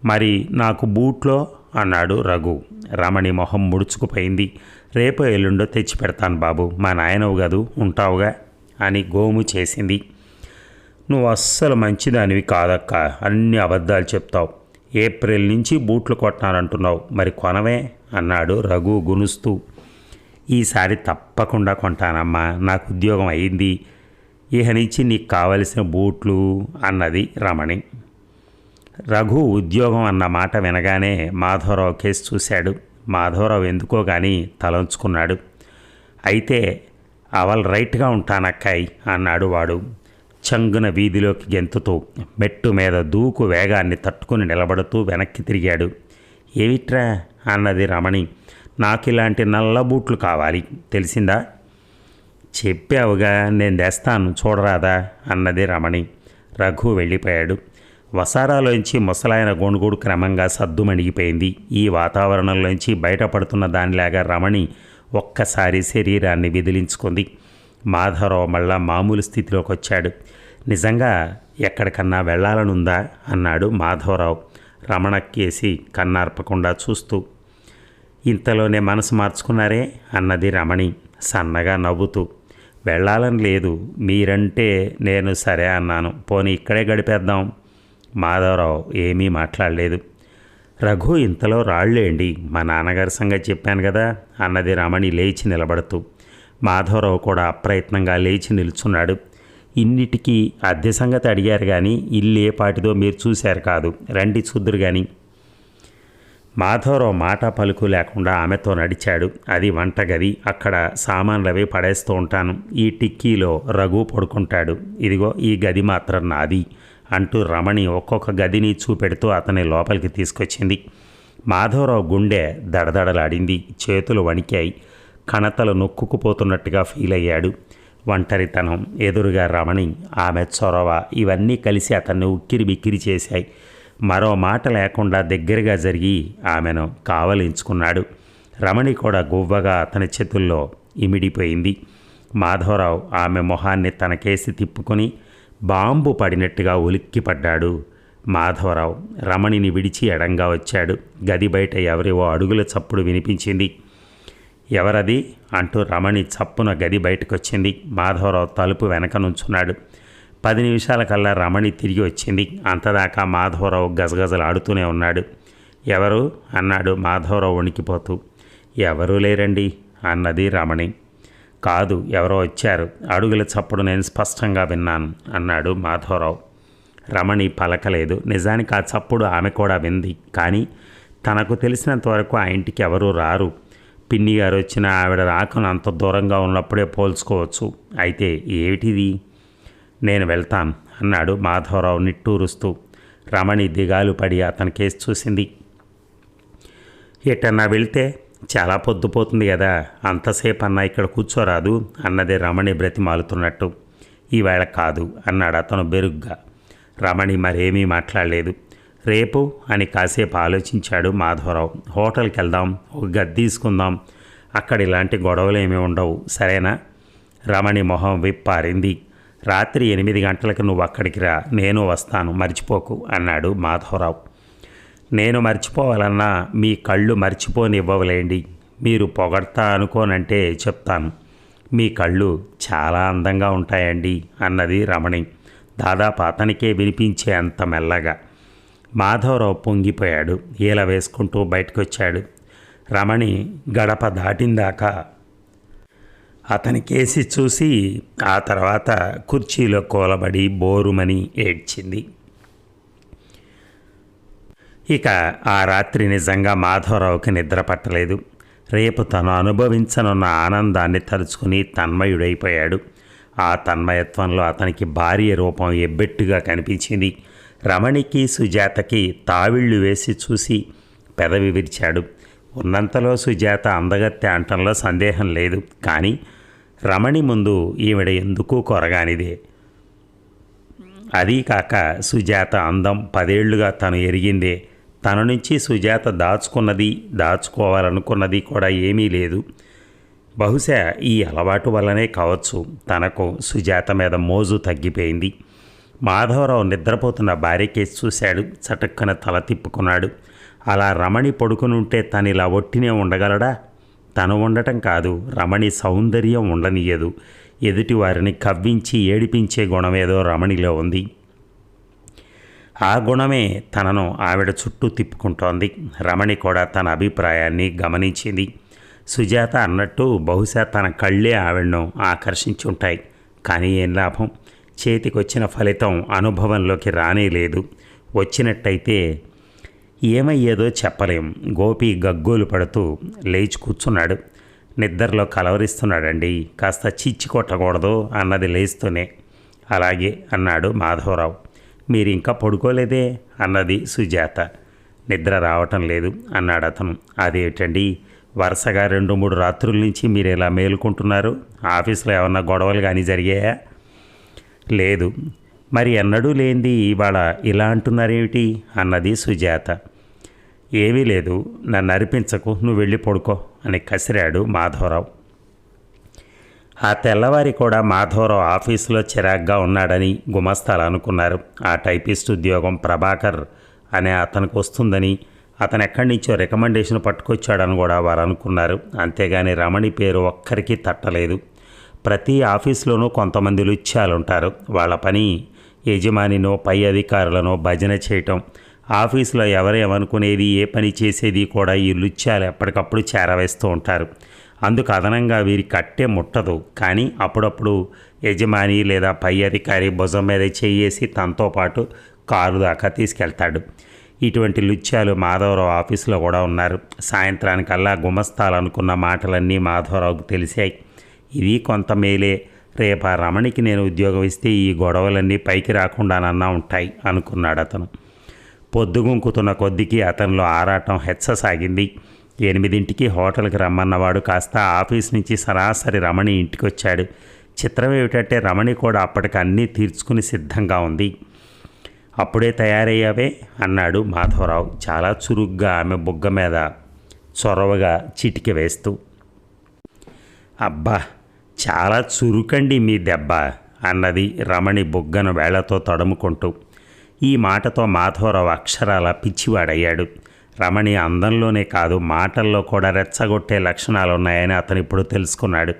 మరి నాకు బూట్లో అన్నాడు రఘు. రమణి మొహం ముడుచుకుపోయింది. రేపో ఎల్లుండో తెచ్చి పెడతాను బాబు, మా నాయనవు గదు, ఉంటావుగా అని గోము చేసింది. నువ్వు అస్సలు మంచిదానివి కాదక్క, అన్ని అబద్ధాలు చెప్తావు. ఏప్రిల్ నుంచి బూట్లు కొట్టానంటున్నావు, మరి కొనవే అన్నాడు రఘు గునుస్తూ. ఈసారి తప్పకుండా కొంటానమ్మా, నాకు ఉద్యోగం అయింది, ఇహ నుంచి నీకు కావలసిన బూట్లు అన్నది రమణి. రఘు ఉద్యోగం అన్న మాట వినగానే మాధవరావు కేసు చూశాడు. మాధవరావు ఎందుకో కానీ తలంచుకున్నాడు. అయితే అవల్ రైట్గా ఉంటానక్కాయ్ అన్నాడు వాడు. చంగున వీధిలోకి గెంతుతూ మెట్టు మీద దూకు వేగాన్ని తట్టుకుని నిలబడుతూ వెనక్కి తిరిగాడు. ఏమిట్రా అన్నది రమణి. నాకు ఇలాంటి నల్ల బూట్లు కావాలి, తెలిసిందా? చెప్పావుగా, నేను తెస్తాను, చూడరాదా అన్నది రమణి. రఘు వెళ్ళిపోయాడు. వసారాలోంచి ముసలాయన గొణుగుడు క్రమంగా సద్దుమణిగిపోయింది. ఈ వాతావరణంలోంచి బయటపడుతున్న దానిలాగా రమణి ఒక్కసారి శరీరాన్ని విదిలించుకుంది. మాధవరావు మళ్ళా మామూలు స్థితిలోకి వచ్చాడు. నిజంగా ఎక్కడికన్నా వెళ్ళాలనుందా అన్నాడు మాధవరావు రమణకేసి కన్నార్పకుండా చూస్తూ. ఇంతలోనే మనసు మార్చుకున్నారే అన్నది రమణి సన్నగా నవ్వుతూ. వెళ్ళాలని లేదు, మీరంటే నేను సరే అన్నాను. పోనీ ఇక్కడే గడిపేద్దాం. మాధవరావు ఏమీ మాట్లాడలేదు. రఘు ఇంతలో రాళ్ళేండి, మా నాన్నగారి సంగతి చెప్పాను కదా అన్నది రమణి లేచి నిలబడుతూ. మాధవరావు కూడా అప్రయత్నంగా లేచి నిల్చున్నాడు. ఇన్నిటికీ అద్దె సంగతి అడిగారు కానీ ఇల్లు ఏ పాటిదో మీరు చూశారు కాదు, రండి చూద్దురు కానీ. మాధవరావు మాట పలుకు లేకుండా ఆమెతో నడిచాడు. అది వంటగది. అక్కడ సామాన్లు అవి పడేస్తూ ఉంటాను. ఈ టిక్కీలో రఘు పడుకుంటాడు. ఇదిగో ఈ గది మాత్రం నాది అంటూ రమణి ఒక్కొక్క గదిని చూపెడుతూ అతని లోపలికి తీసుకొచ్చింది. మాధవరావు గుండె దడదడలాడింది. చేతులు వణికాయి. కణతలు నొక్కుకుపోతున్నట్టుగా ఫీల్ అయ్యాడు. ఒంటరితనం, ఎదురుగా రమణి, ఆమె చొరవ ఇవన్నీ కలిసి అతన్ని ఉక్కిరి బిక్కిరి చేశాయి. మరో మాట లేకుండా దగ్గరగా జరిగి ఆమెను కావలించుకున్నాడు. రమణి కూడా గువ్వగా అతని చేతుల్లో ఇమిడిపోయింది. మాధవరావు ఆమె మొహాన్ని తనకేసి తిప్పుకొని బాంబు పడినట్టుగా ఉలిక్కిపడ్డాడు. మాధవరావు రమణిని విడిచి ఎడంగా వచ్చాడు. గది బయట ఎవరివో అడుగుల చప్పుడు వినిపించింది. ఎవరది అంటూ రమణి చప్పున గది బయటకొచ్చింది. మాధవరావు తలుపు వెనక నుంచున్నాడు. 10 నిమిషాలకల్లా రమణి తిరిగి వచ్చింది. అంతదాకా మాధవరావు గజగజలాడుతూనే ఉన్నాడు. ఎవరు అన్నాడు మాధవరావు వణికిపోతూ. ఎవరూ లేరండి అన్నది రమణి. కాదు, ఎవరో వచ్చారు, అడుగుల చప్పుడు నేను స్పష్టంగా విన్నాను అన్నాడు మాధవరావు. రమణి పలకలేదు. నిజానికి ఆ చప్పుడు ఆమె కూడా వింది. కానీ తనకు తెలిసినంతవరకు ఆ ఇంటికి ఎవరూ రారు. పిన్ని గారు వచ్చిన ఆవిడ రాకను అంత దూరంగా ఉన్నప్పుడే పోల్చుకోవచ్చు. అయితే ఏమిటిది? నేను వెళ్తాను అన్నాడు మాధవరావు నిట్టూరుస్తూ. రమణి దిగాలు పడి అతని కేసు చూసింది. ఎటన్నా వెళ్తే చాలా పొద్దుపోతుంది కదా, అంతసేపు అన్నా ఇక్కడ కూర్చోరాదు అన్నది రమణి బ్రతిమాలుతున్నట్టు. ఈవేళ కాదు అన్నాడు అతను బెరుగ్గా. రమణి మరేమీ మాట్లాడలేదు. రేపు అని కాసేపు ఆలోచించాడు మాధవరావు. హోటల్కి వెళ్దాం, ఒక గది తీసుకుందాం, అక్కడ ఇలాంటి గొడవలు ఏమీ ఉండవు, సరేనా? రమణి మొహం విప్పారింది. రాత్రి 8 గంటలకు నువ్వు అక్కడికి రా, నేను వస్తాను, మర్చిపోకు అన్నాడు మాధవరావు. నేను మర్చిపోవాలన్నా మీ కళ్ళు మర్చిపోనివ్వలేండి. మీరు పొగడతా అనుకోనంటే చెప్తాను, మీ కళ్ళు చాలా అందంగా ఉంటాయండి అన్నది రమణి దాదాపు అతనికే వినిపించే అంత మెల్లగా. మాధవరావు పొంగిపోయాడు. ఈల వేసుకుంటూ బయటకొచ్చాడు. రమణి గడప దాటిందాకా అతని కేసి చూసి ఆ తర్వాత కుర్చీలో కూలబడి బోరుమని ఏడ్చింది. ఇక ఆ రాత్రి నిజంగా మాధవరావుకి నిద్ర పట్టలేదు. రేపు తను అనుభవించనున్న ఆనందాన్ని తలుచుకుని తన్మయుడైపోయాడు. ఆ తన్మయత్వంలో అతనికి భార్య రూపం ఎబ్బెట్టుగా కనిపించింది. రమణికి సుజాతకి తావిళ్ళు వేసి చూసి పెదవి విరిచాడు. ఉన్నంతలో సుజాత అందగత్తె అంటంలో సందేహం లేదు. కానీ రమణి ముందు ఈవిడ ఎందుకు కొరగానిదే. అదీ కాక సుజాత అందం 10 ఏళ్లుగా తను ఎరిగిందే. తన నుంచి సుజాత దాచుకోవాలనుకున్నది కూడా ఏమీ లేదు. బహుశా ఈ అలవాటు వల్లనే కావచ్చు తనకు సుజాత మీద మోజు తగ్గిపోయింది. మాధవరావు నిద్రపోతున్న భార్య కేసి చూశాడు. చటుక్కన తల తిప్పుకున్నాడు. అలా రమణి పడుకునుంటే తను ఇలా ఒట్టినే ఉండగలడా? తను ఉండటం కాదు, రమణి సౌందర్యం ఉండనియదు. ఎదుటివారిని కవ్వించి ఏడిపించే గుణమేదో రమణిలో ఉంది. ఆ గుణమే తనను ఆవిడ చుట్టూ తిప్పుకుంటోంది. రమణి కూడా తన అభిప్రాయాన్ని గమనించింది. సుజాత అన్నట్టు బహుశా తన కళ్ళే ఆవిడను ఆకర్షించుంటాయి. కానీ ఏం లాభం? చేతికొచ్చిన ఫలితం అనుభవంలోకి రానేలేదు. వచ్చినట్టయితే ఏమయ్యేదో చెప్పలేం. గోపి గగ్గోలు పడుతూ లేచి కూర్చున్నాడు. నిద్రలో కలవరిస్తున్నాడండి, కాస్త చిచ్చి కొట్టకూడదు అన్నది లేస్తూనే. అలాగే అన్నాడు మాధవరావు. మీరు ఇంకా పడుకోలేదే అన్నది సుజాత. నిద్ర రావటం లేదు అన్నాడు అతను. అదేమిటండి, వరుసగా 2-3 రాత్రుల నుంచి మీరు ఇలా మేలుకుంటున్నారు? ఆఫీస్లో ఏమన్నా గొడవలు కానీ జరిగాయా? లేదు. మరి ఎన్నడూ లేనిది ఇవాళ ఇలా అంటున్నారేమిటి అన్నది సుజాత. ఏమీ లేదు, నన్ను అరిపించకు, నువ్వు వెళ్ళి పడుకో అని కసిరాడు మాధవరావు. ఆ తెల్లవారి కూడా మాధవరావు ఆఫీసులో చిరాగ్గా ఉన్నాడని గుమస్తాలు అనుకున్నారు. ఆ టైపిస్ట్ ఉద్యోగం ప్రభాకర్ అనే అతనికి వస్తుందని, అతను ఎక్కడి నుంచో రికమెండేషన్ పట్టుకొచ్చాడని కూడా వారు అనుకున్నారు. అంతేగాని రమణి పేరు ఒక్కరికి తట్టలేదు. ప్రతి ఆఫీసులోనూ కొంతమంది లుచ్చాలుంటారు. వాళ్ళ పని యజమానినో పై అధికారులనో భజన చేయటం. ఆఫీసులో ఎవరేమనుకునేది, ఏ పని చేసేది కూడా ఈ లుచ్చాలు ఎప్పటికప్పుడు చేరవేస్తూ ఉంటారు. అందుకు అదనంగా వీరికి కట్టే ముట్టదు. కానీ అప్పుడప్పుడు యజమాని లేదా పై అధికారి భుజం మీద చెయ్యేసి తనతో పాటు కారు దాకా తీసుకెళ్తాడు. ఇటువంటి లుచ్చాలు మాధవరావు ఆఫీసులో కూడా ఉన్నారు. సాయంత్రానికల్లా గుమస్తాలనుకున్న మాటలన్నీ మాధవరావుకు తెలిసాయి. ఇది కొంత మేలే, రేపు ఆ రమణికి నేను ఉద్యోగం ఇస్తే ఈ గొడవలన్నీ పైకి రాకుండానన్నా ఉంటాయి అనుకున్నాడు అతను. పొద్దుగుంకుతున్న కొద్దికి అతనిలో ఆరాటం హెచ్చసాగింది. 8ంటికి హోటల్కి రమ్మన్నవాడు కాస్త ఆఫీస్ నుంచి సరాసరి రమణి ఇంటికి వచ్చాడు. చిత్రం ఏమిటంటే రమణి కూడా అప్పటికి అన్నీ తీర్చుకుని సిద్ధంగా ఉంది. అప్పుడే తయారయ్యావే అన్నాడు మాధవరావు చాలా చురుగ్గా ఆమె బుగ్గ మీద చొరవగా చిటిక వేస్తూ. అబ్బా, చాలా చురుకండి మీ దెబ్బ అన్నది రమణి బుగ్గను వేళ్లతో తడుముకుంటూ. ఈ మాటతో మాధవరావు అక్షరాల పిచ్చివాడయ్యాడు. రమణి అందంలోనే కాదు, మాటల్లో కూడా రెచ్చగొట్టే లక్షణాలున్నాయని అతను ఇప్పుడు తెలుసుకున్నాడు.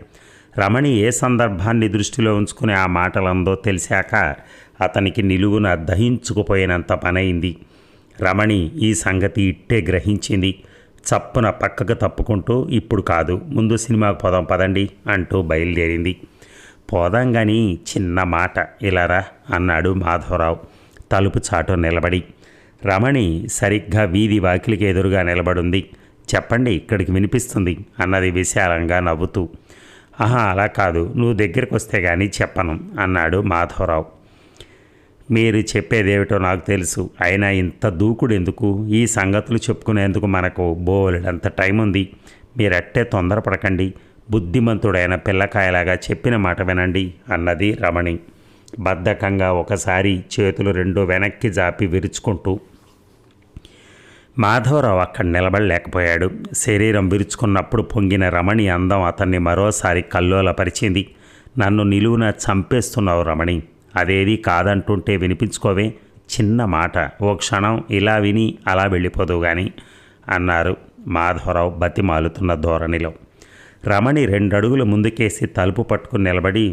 రమణి ఏ సందర్భాన్ని దృష్టిలో ఉంచుకుని ఆ మాటలందో తెలిసాక అతనికి నిలువున దహించుకుపోయినంత పనైంది. రమణి ఈ సంగతి ఇట్టే గ్రహించింది. చప్పున పక్కకు తప్పుకుంటూ, ఇప్పుడు కాదు, ముందు సినిమాకు పోదాం పదండి అంటూ బయలుదేరింది. పోదాం కానీ చిన్న మాట ఇలారా అన్నాడు మాధవరావు తలుపు చాటు నిలబడి. రమణి సరిగ్గా వీధి వాకిలికి ఎదురుగా నిలబడింది. చెప్పండి, ఇక్కడికి వినిపిస్తుంది అన్నది విశాలంగా నవ్వుతూ. ఆహా, అలా కాదు, నువ్వు దగ్గరికి వస్తే కానీ చెప్పను అన్నాడు మాధవరావు. మీరు చెప్పేదేమిటో నాకు తెలుసు, అయినా ఇంత దూకుడు ఎందుకు? ఈ సంగతులు చెప్పుకునేందుకు మనకు బోలెడంత టైం ఉంది. మీరట్టే తొందరపడకండి, బుద్ధిమంతుడైన పిల్లకాయలాగా చెప్పిన మాట వినండి అన్నది రమణి బద్ధకంగా ఒకసారి చేతులు రెండు వెనక్కి జాపి విరుచుకుంటూ. మాధవరావు అక్కడ నిలబడలేకపోయాడు. శరీరం విరుచుకున్నప్పుడు పొంగిన రమణి అందం అతన్ని మరోసారి కల్లోలపరిచింది. నన్ను నిలువున చంపేస్తున్నావు రమణి, అదేది కాదంటుంటే వినిపించుకోవే, చిన్న మాట, ఓ క్షణం ఇలా విని అలా వెళ్ళిపోదు కానీ అన్నారు మాధవరావు బతిమాలుతున్న ధోరణిలో. రమణి 2 అడుగులు ముందుకేసి తలుపు పట్టుకుని నిలబడి,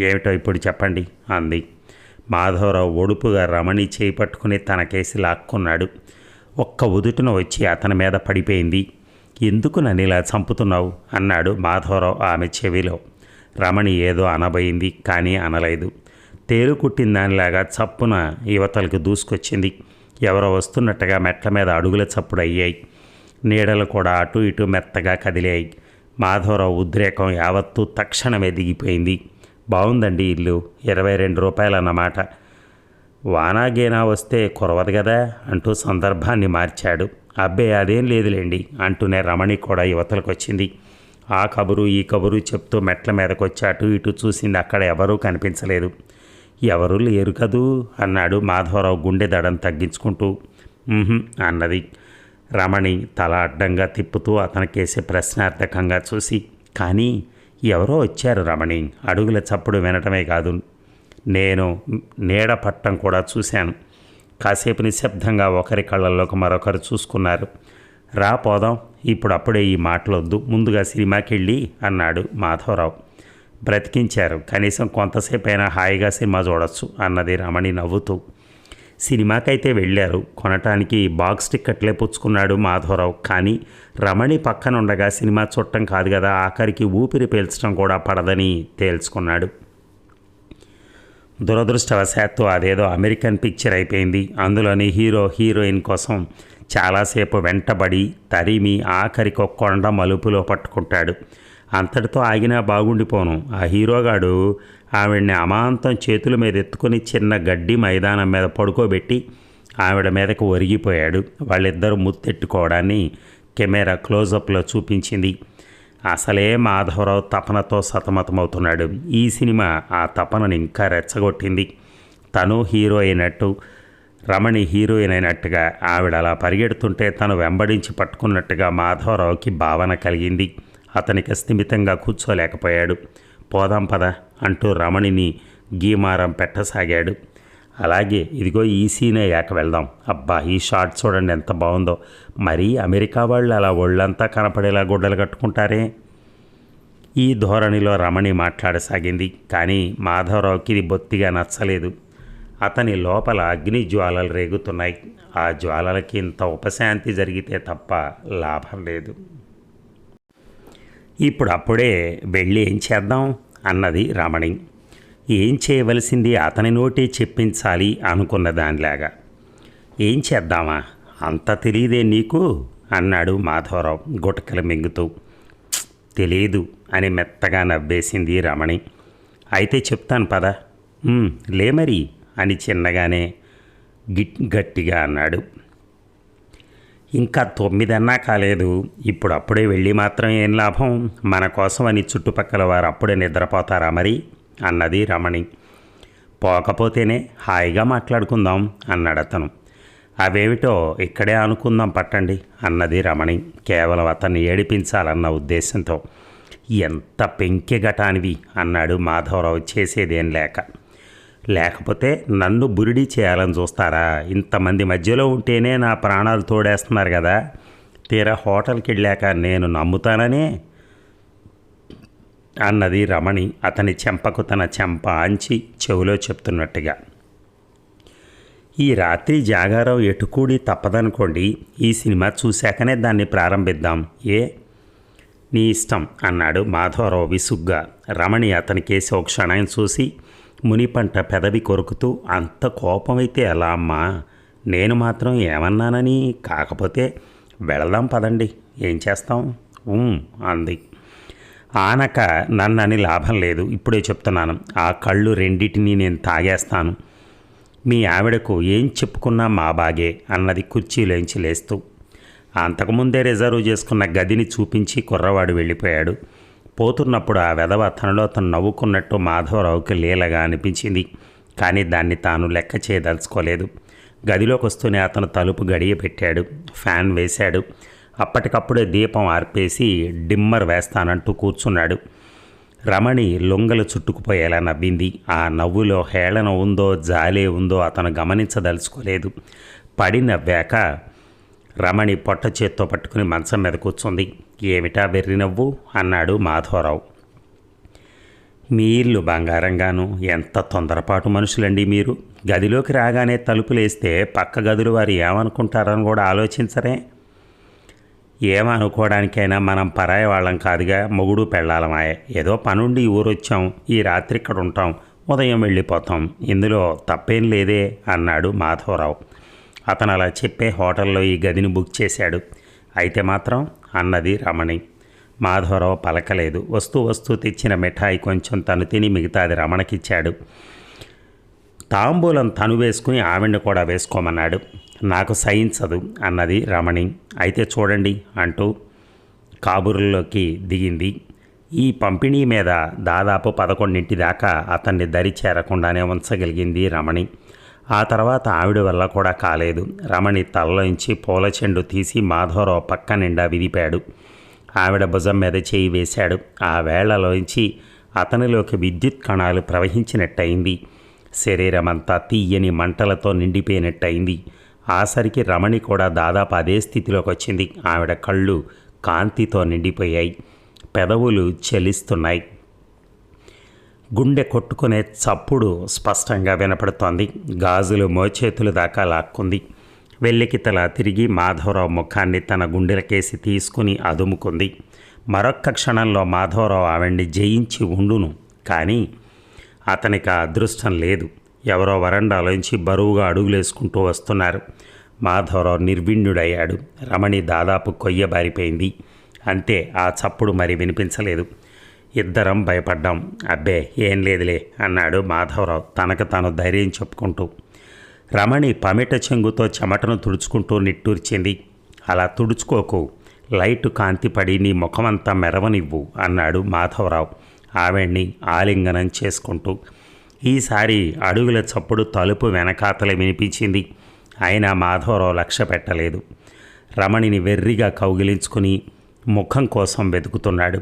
ఏమిటో ఇప్పుడు చెప్పండి అంది. మాధవరావు ఒడుపుగా రమణి చేయి పట్టుకుని తన కేసి లాక్కున్నాడు. ఒక్క ఉదుటున వచ్చి అతని మీద పడిపోయింది. ఎందుకు నన్ను ఇలా చంపుతున్నావు అన్నాడు మాధవరావు ఆమె చెవిలో. రమణి ఏదో అనబోయింది కానీ అనలేదు. తేలు కుట్టిన దానిలాగా చప్పున యువతలకు దూసుకొచ్చింది. ఎవరో వస్తున్నట్టుగా మెట్ల మీద అడుగుల చప్పుడు అయ్యాయి. నీడలు కూడా అటు ఇటు మెత్తగా కదిలాయి. మాధవరావు ఉద్రేకం యావత్తూ తక్షణమే దిగిపోయింది. బాగుందండి ఇల్లు, 22 రూపాయలు అన్నమాట. వానాగేనా వస్తే కురవదు కదా అంటూ సందర్భాన్ని మార్చాడు. అబ్బే అదేం లేదులేండి అంటూనే రమణి కూడా యువతలకు వచ్చింది. ఆ కబురు ఈ కబురు చెప్తూ మెట్ల మీదకి వచ్చి అటు ఇటు చూసింది. అక్కడ ఎవరూ కనిపించలేదు. ఎవరూ లేరు కదూ అన్నాడు మాధవరావు గుండె దడం తగ్గించుకుంటూ. అన్నది రమణి తల అడ్డంగా తిప్పుతూ అతనికేసి ప్రశ్నార్థకంగా చూసి. కానీ ఎవరో వచ్చారు రమణి, అడుగుల చప్పుడు వినటమే కాదు, నేను నీడ పట్టం కూడా చూశాను. కాసేపు నిశ్శబ్దంగా ఒకరి కళ్ళల్లోకి మరొకరు చూసుకున్నారు. రా పోదాం, ఇప్పుడు అప్పుడే ఈ మాటలొద్దు, ముందుగా సినిమాకి వెళ్ళి అన్నాడు మాధవరావు. బ్రతికించారు, కనీసం కొంతసేపు అయినా హాయిగా సినిమా చూడొచ్చు అన్నది రమణి నవ్వుతూ. సినిమాకైతే వెళ్ళారు. కొనటానికి బాక్స్ టిక్కెట్లే పుచ్చుకున్నాడు మాధవరావు. కానీ రమణి పక్కన ఉండగా సినిమా చూడటం కాదు కదా, ఆఖరికి ఊపిరి పీల్చడం కూడా పడదని తేల్చుకున్నాడు. దురదృష్టవశాత్తు అదేదో అమెరికన్ పిక్చర్ అయిపోయింది. అందులోని హీరో హీరోయిన్ కోసం చాలాసేపు వెంటబడి తరిమి ఆఖరికి ఒక కొండ మలుపులో పట్టుకుంటాడు. అంతటితో ఆగినా బాగుండిపోను. ఆ హీరోగాడు ఆవిడ్ని అమాంతం చేతుల మీద ఎత్తుకొని చిన్న గడ్డి మైదానం మీద పడుకోబెట్టి ఆవిడ మీదకు ఒరిగిపోయాడు. వాళ్ళిద్దరూ ముత్తెట్టుకోవడాన్ని కెమెరా క్లోజప్లో చూపించింది. అసలే మాధవరావు తపనతో సతమతమవుతున్నాడు. ఈ సినిమా ఆ తపనను ఇంకా రెచ్చగొట్టింది. తను హీరో అయినట్టు, రమణి హీరోయిన్ అయినట్టుగా ఆవిడ అలా పరిగెడుతుంటే తను వెంబడించి పట్టుకున్నట్టుగా మాధవరావుకి భావన కలిగింది. అతనికి స్థిమితంగా కూర్చోలేకపోయాడు. పోదాం పద అంటూ రమణిని గీమారం పెట్టసాగాడు. అలాగే, ఇదిగో ఈ సీన్ అయ్యాక వెళ్దాం. అబ్బా, ఈ షాట్ చూడండి ఎంత బాగుందో. మరీ అమెరికా వాళ్ళు అలా ఒళ్ళంతా కనపడేలా గుడ్డలు కట్టుకుంటారే. ఈ ధోరణిలో రమణి మాట్లాడసాగింది. కానీ మాధవరావుకి ఇది బొత్తిగా నచ్చలేదు. అతని లోపల అగ్ని జ్వాలలు రేగుతున్నాయి. ఆ జ్వాలలకి ఇంత ఉపశాంతి జరిగితే తప్ప లాభం లేదు. ఇప్పుడు అప్పుడే వెళ్ళి ఏం చేద్దాం అన్నది రమణి. ఏం చేయవలసింది అతని నోటే చెప్పించాలి అనుకున్న దానిలాగా. ఏం చేద్దామా, అంత తెలియదే నీకు అన్నాడు మాధవరావు గుటకలు మింగుతూ. తెలీదు అని మెత్తగా నవ్వేసింది రమణి. అయితే చెప్తాను పద. లే మరి అని చిన్నగానే గట్టిగా అన్నాడు. ఇంకా 9 అన్నా కాలేదు. ఇప్పుడు అప్పుడే వెళ్ళి మాత్రం ఏం లాభం? మన కోసం అని చుట్టుపక్కల వారు అప్పుడే నిద్రపోతారా మరి అన్నది రమణి. పోకపోతేనే హాయిగా మాట్లాడుకుందాం అన్నాడు అతను. అవేమిటో ఇక్కడే అనుకుందాం పట్టండి అన్నది రమణి, కేవలం అతన్ని ఏడిపించాలన్న ఉద్దేశంతో. ఎంత పెంకెగటానివి అన్నాడు మాధవరావు చేసేదేం లేకపోతే నన్ను బురిడి చేయాలని చూస్తారా? ఇంతమంది మధ్యలో ఉంటేనే నా ప్రాణాలు తోడేస్తున్నారు కదా. తీరా హోటల్కి వెళ్ళాక నేను నమ్ముతాననే అన్నది రమణి అతని చెంపకు తన చెంప ఆంచి చెవిలో చెప్తున్నట్టుగా. ఈ రాత్రి జాగారం ఎటుకూడి తప్పదనుకోండి. ఈ సినిమా చూశాకనే దాన్ని ప్రారంభిద్దాం. నీ ఇష్టం అన్నాడు మాధవరావు విసుగ్గా. రమణి అతని కేసి ఒక క్షణం చూసి మునిపంట పెదవి కొరుకుతూ, అంత కోపమైతే ఎలా అమ్మా? నేను మాత్రం ఏమన్నానని? కాకపోతే వెళదాం పదండి, ఏం చేస్తాం అంది. ఆనక నన్నని లాభం లేదు, ఇప్పుడే చెప్తున్నాను. ఆ కళ్ళు రెండింటినీ నేను తాగేస్తాను. మీ ఆవిడకు ఏం చెప్పుకున్నా మా బాగే అన్నది కుర్చీలోంచి లేస్తూ. అంతకుముందే రిజర్వ్ చేసుకున్న గదిని చూపించి కుర్రవాడు వెళ్ళిపోయాడు. పోతున్నప్పుడు ఆ వెధవ తనలో తను నవ్వుకున్నట్టు మాధవరావుకి లీలగా అనిపించింది. కానీ దాన్ని తాను లెక్క చేయదలుచుకోలేదు. గదిలోకి వస్తూనే అతను తలుపు గడియ పెట్టాడు, ఫ్యాన్ వేశాడు. అప్పటికప్పుడే దీపం ఆర్పేసి డిమ్మర్ వేస్తానంటూ కూర్చున్నాడు. రమణి లొంగలు చుట్టుకుపోయేలా నవ్వింది. ఆ నవ్వులో హేళన ఉందో జాలే ఉందో అతను గమనించదలుచుకోలేదు. పడి నవ్వాక రమణి పొట్ట చేత్తో పట్టుకుని మంచం మీద కూర్చుంది. ఏమిటా వెర్రి నవ్వు అన్నాడు మాధవరావు. మీ ఇల్లు బంగారంగాను, ఎంత తొందరపాటు మనుషులండి మీరు. గదిలోకి రాగానే తలుపులేస్తే పక్క గదులు వారు ఏమనుకుంటారని కూడా ఆలోచించరే? ఏమనుకోవడానికైనా మనం పరాయి వాళ్ళం కాదుగా, మొగుడు పెళ్ళాలమాయే. ఏదో పనుండి ఊరొచ్చాం, ఈ రాత్రి ఇక్కడ ఉంటాం, ఉదయం వెళ్ళిపోతాం, ఇందులో తప్పేం లేదే అన్నాడు మాధవరావు. అతను అలా చెప్పే హోటల్లో ఈ గదిని బుక్ చేశాడు. అయితే మాత్రం అన్నది రమణి. మాధవరావు పలకలేదు. వస్తూ తెచ్చిన మిఠాయి కొంచెం తను తిని మిగతాది రమణకిచ్చాడు. తాంబూలం తను వేసుకుని ఆవిడ్ని కూడా వేసుకోమన్నాడు. నాకు సహించదు అన్నది రమణి. అయితే చూడండి అంటూ కాబూరుల్లోకి దిగింది. ఈ పంపిణీ మీద దాదాపు 11 దాకా అతన్ని దరి చేరకుండానే ఉంచగలిగింది రమణి. ఆ తర్వాత ఆవిడ వల్ల కూడా కాలేదు. రమణి తలలోంచి పూల చెండు తీసి మాధవరావు పక్క నిండా విదిపాడు. ఆవిడ భుజం మీద చేయి వేశాడు. ఆ వేళ్లలోంచి అతనిలోకి విద్యుత్ కణాలు ప్రవహించినట్టయింది. శరీరమంతా తీయని మంటలతో నిండిపోయినట్టయింది. ఆసరికి రమణి కూడా దాదాపు అదే స్థితిలోకి వచ్చింది. ఆవిడ కళ్ళు కాంతితో నిండిపోయాయి, పెదవులు చలిస్తున్నాయి. గుండె కొట్టుకునే చప్పుడు స్పష్టంగా వినపడుతోంది. గాజులు మోచేతులు దాకా లాక్కుంది. వెల్లికితల తిరిగి మాధవరావు ముఖాన్ని తన గుండెలకేసి తీసుకుని అదుముకుంది. మరొక్క క్షణంలో మాధవరావు ఆవిడ్ని జయించి ఉండును. కానీ అతనికి ఆ అదృష్టం లేదు. ఎవరో వరండాలోంచి బరువుగా అడుగులేసుకుంటూ వస్తున్నారు. మాధవరావు నిర్విణ్యుడయ్యాడు. రమణి దాదాపు కొయ్యబారిపోయింది. అంతే, ఆ చప్పుడు మరి వినిపించలేదు. ఇద్దరం భయపడ్డాం. అబ్బే ఏం లేదులే అన్నాడు మాధవరావు తనకు తాను ధైర్యం చెప్పుకుంటూ. రమణి పమిట చెంగుతో చెమటను తుడుచుకుంటూ నిట్టూర్చింది. అలా తుడుచుకోకు, లైటు కాంతిపడి నీ ముఖమంతా మెరవనివ్వు అన్నాడు మాధవరావు ఆవిడ్ని ఆలింగనం చేసుకుంటూ. ఈసారి అడుగుల చప్పుడు తలుపు వెనకాతల వినిపించింది. అయినా మాధవరావు లక్ష్య పెట్టలేదు. రమణిని వెర్రిగా కౌగిలించుకుని ముఖం కోసం వెతుకుతున్నాడు.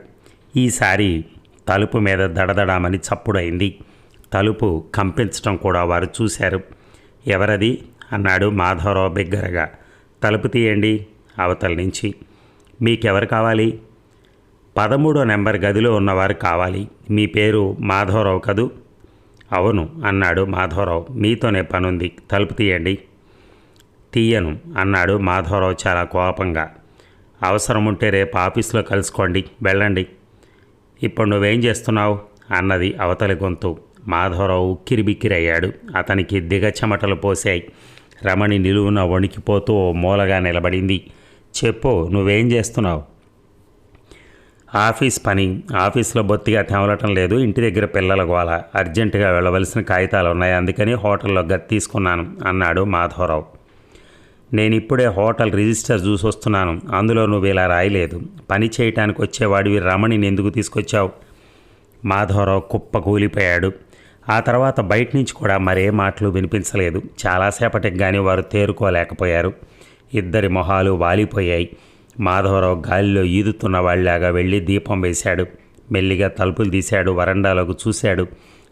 ఈసారి తలుపు మీద దడదడామని చప్పుడైంది. తలుపు కంపించడం కూడా వారు చూశారు. ఎవరది అన్నాడు మాధవరావు బిగ్గరగా. తలుపు తీయండి అవతల నుంచి. మీకెవరు కావాలి? 13వ నెంబర్ గదిలో ఉన్నవారు కావాలి. మీ పేరు మాధవరావు కదూ? అవును అన్నాడు మాధవరావు. మీతోనే పనుంది, తలుపు తీయండి. తీయను అన్నాడు మాధవరావు చాలా కోపంగా. అవసరం ఉంటే రేపు ఆఫీసులో కలుసుకోండి, వెళ్ళండి. ఇప్పుడు నువ్వేం చేస్తున్నావు అన్నది అవతలి గొంతు. మాధవరావు ఉక్కిరిబిక్కిరయ్యాడు. అతనికి దిగచెమటలు పోశాయి. రమణి నిలువున వణికిపోతూ మూలగా నిలబడింది. చెప్పు, నువ్వేం చేస్తున్నావు? ఆఫీస్ పని. ఆఫీస్లో బొత్తిగా తెమలటం లేదు. ఇంటి దగ్గర పిల్లల గోల. అర్జెంటుగా వెళ్ళవలసిన కాగితాలు ఉన్నాయి, అందుకని హోటల్లో గది తీసుకున్నాను అన్నాడు మాధవరావు. నేను ఇప్పుడే హోటల్ రిజిస్టర్ చూసి వస్తున్నాను. అందులో నువ్వు ఇలా రాయలేదు. పని చేయటానికి వచ్చేవాడివి రమణిని ఎందుకు తీసుకొచ్చావు? మాధవరావు కుప్ప కూలిపోయాడు. ఆ తర్వాత బయట నుంచి కూడా మరే మాటలు వినిపించలేదు. చాలాసేపటికి కానీ వారు తేరుకోలేకపోయారు. ఇద్దరి మొహాలు వాలిపోయాయి. మాధవరావు గాలిలో ఈదుతున్న వాళ్ళలాగా వెళ్ళి దీపం వేశాడు. మెల్లిగా తలుపులు తీశాడు. వరండాలోకి చూశాడు.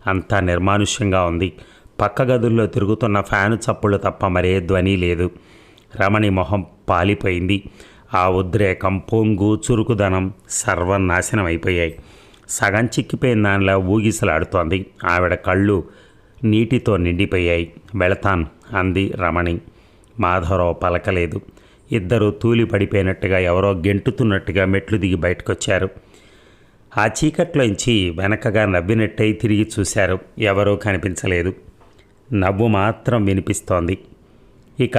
అంతా నిర్మానుష్యంగా ఉంది. పక్క గదుల్లో తిరుగుతున్న ఫ్యాను చప్పుళ్ళు తప్ప మరే ధ్వని లేదు. రమణి మొహం పాలిపోయింది. ఆ ఉద్రేకం, పొంగు, చురుకుదనం సర్వం నాశనం అయిపోయాయి. సగం చిక్కిపోయిన దానిలా ఊగిసలాడుతోంది. ఆవిడ కళ్ళు నీటితో నిండిపోయాయి. వెళతాను అంది రమణి. మాధవరావు పలకలేదు. ఇద్దరూ తూలి పడిపోయినట్టుగా, ఎవరో గెంటుతున్నట్టుగా మెట్లు దిగి బయటకొచ్చారు. ఆ చీకట్లోంచి వెనకగా నవ్వినట్టయి తిరిగి చూశారు. ఎవరూ కనిపించలేదు. నవ్వు మాత్రం వినిపిస్తోంది. ఇక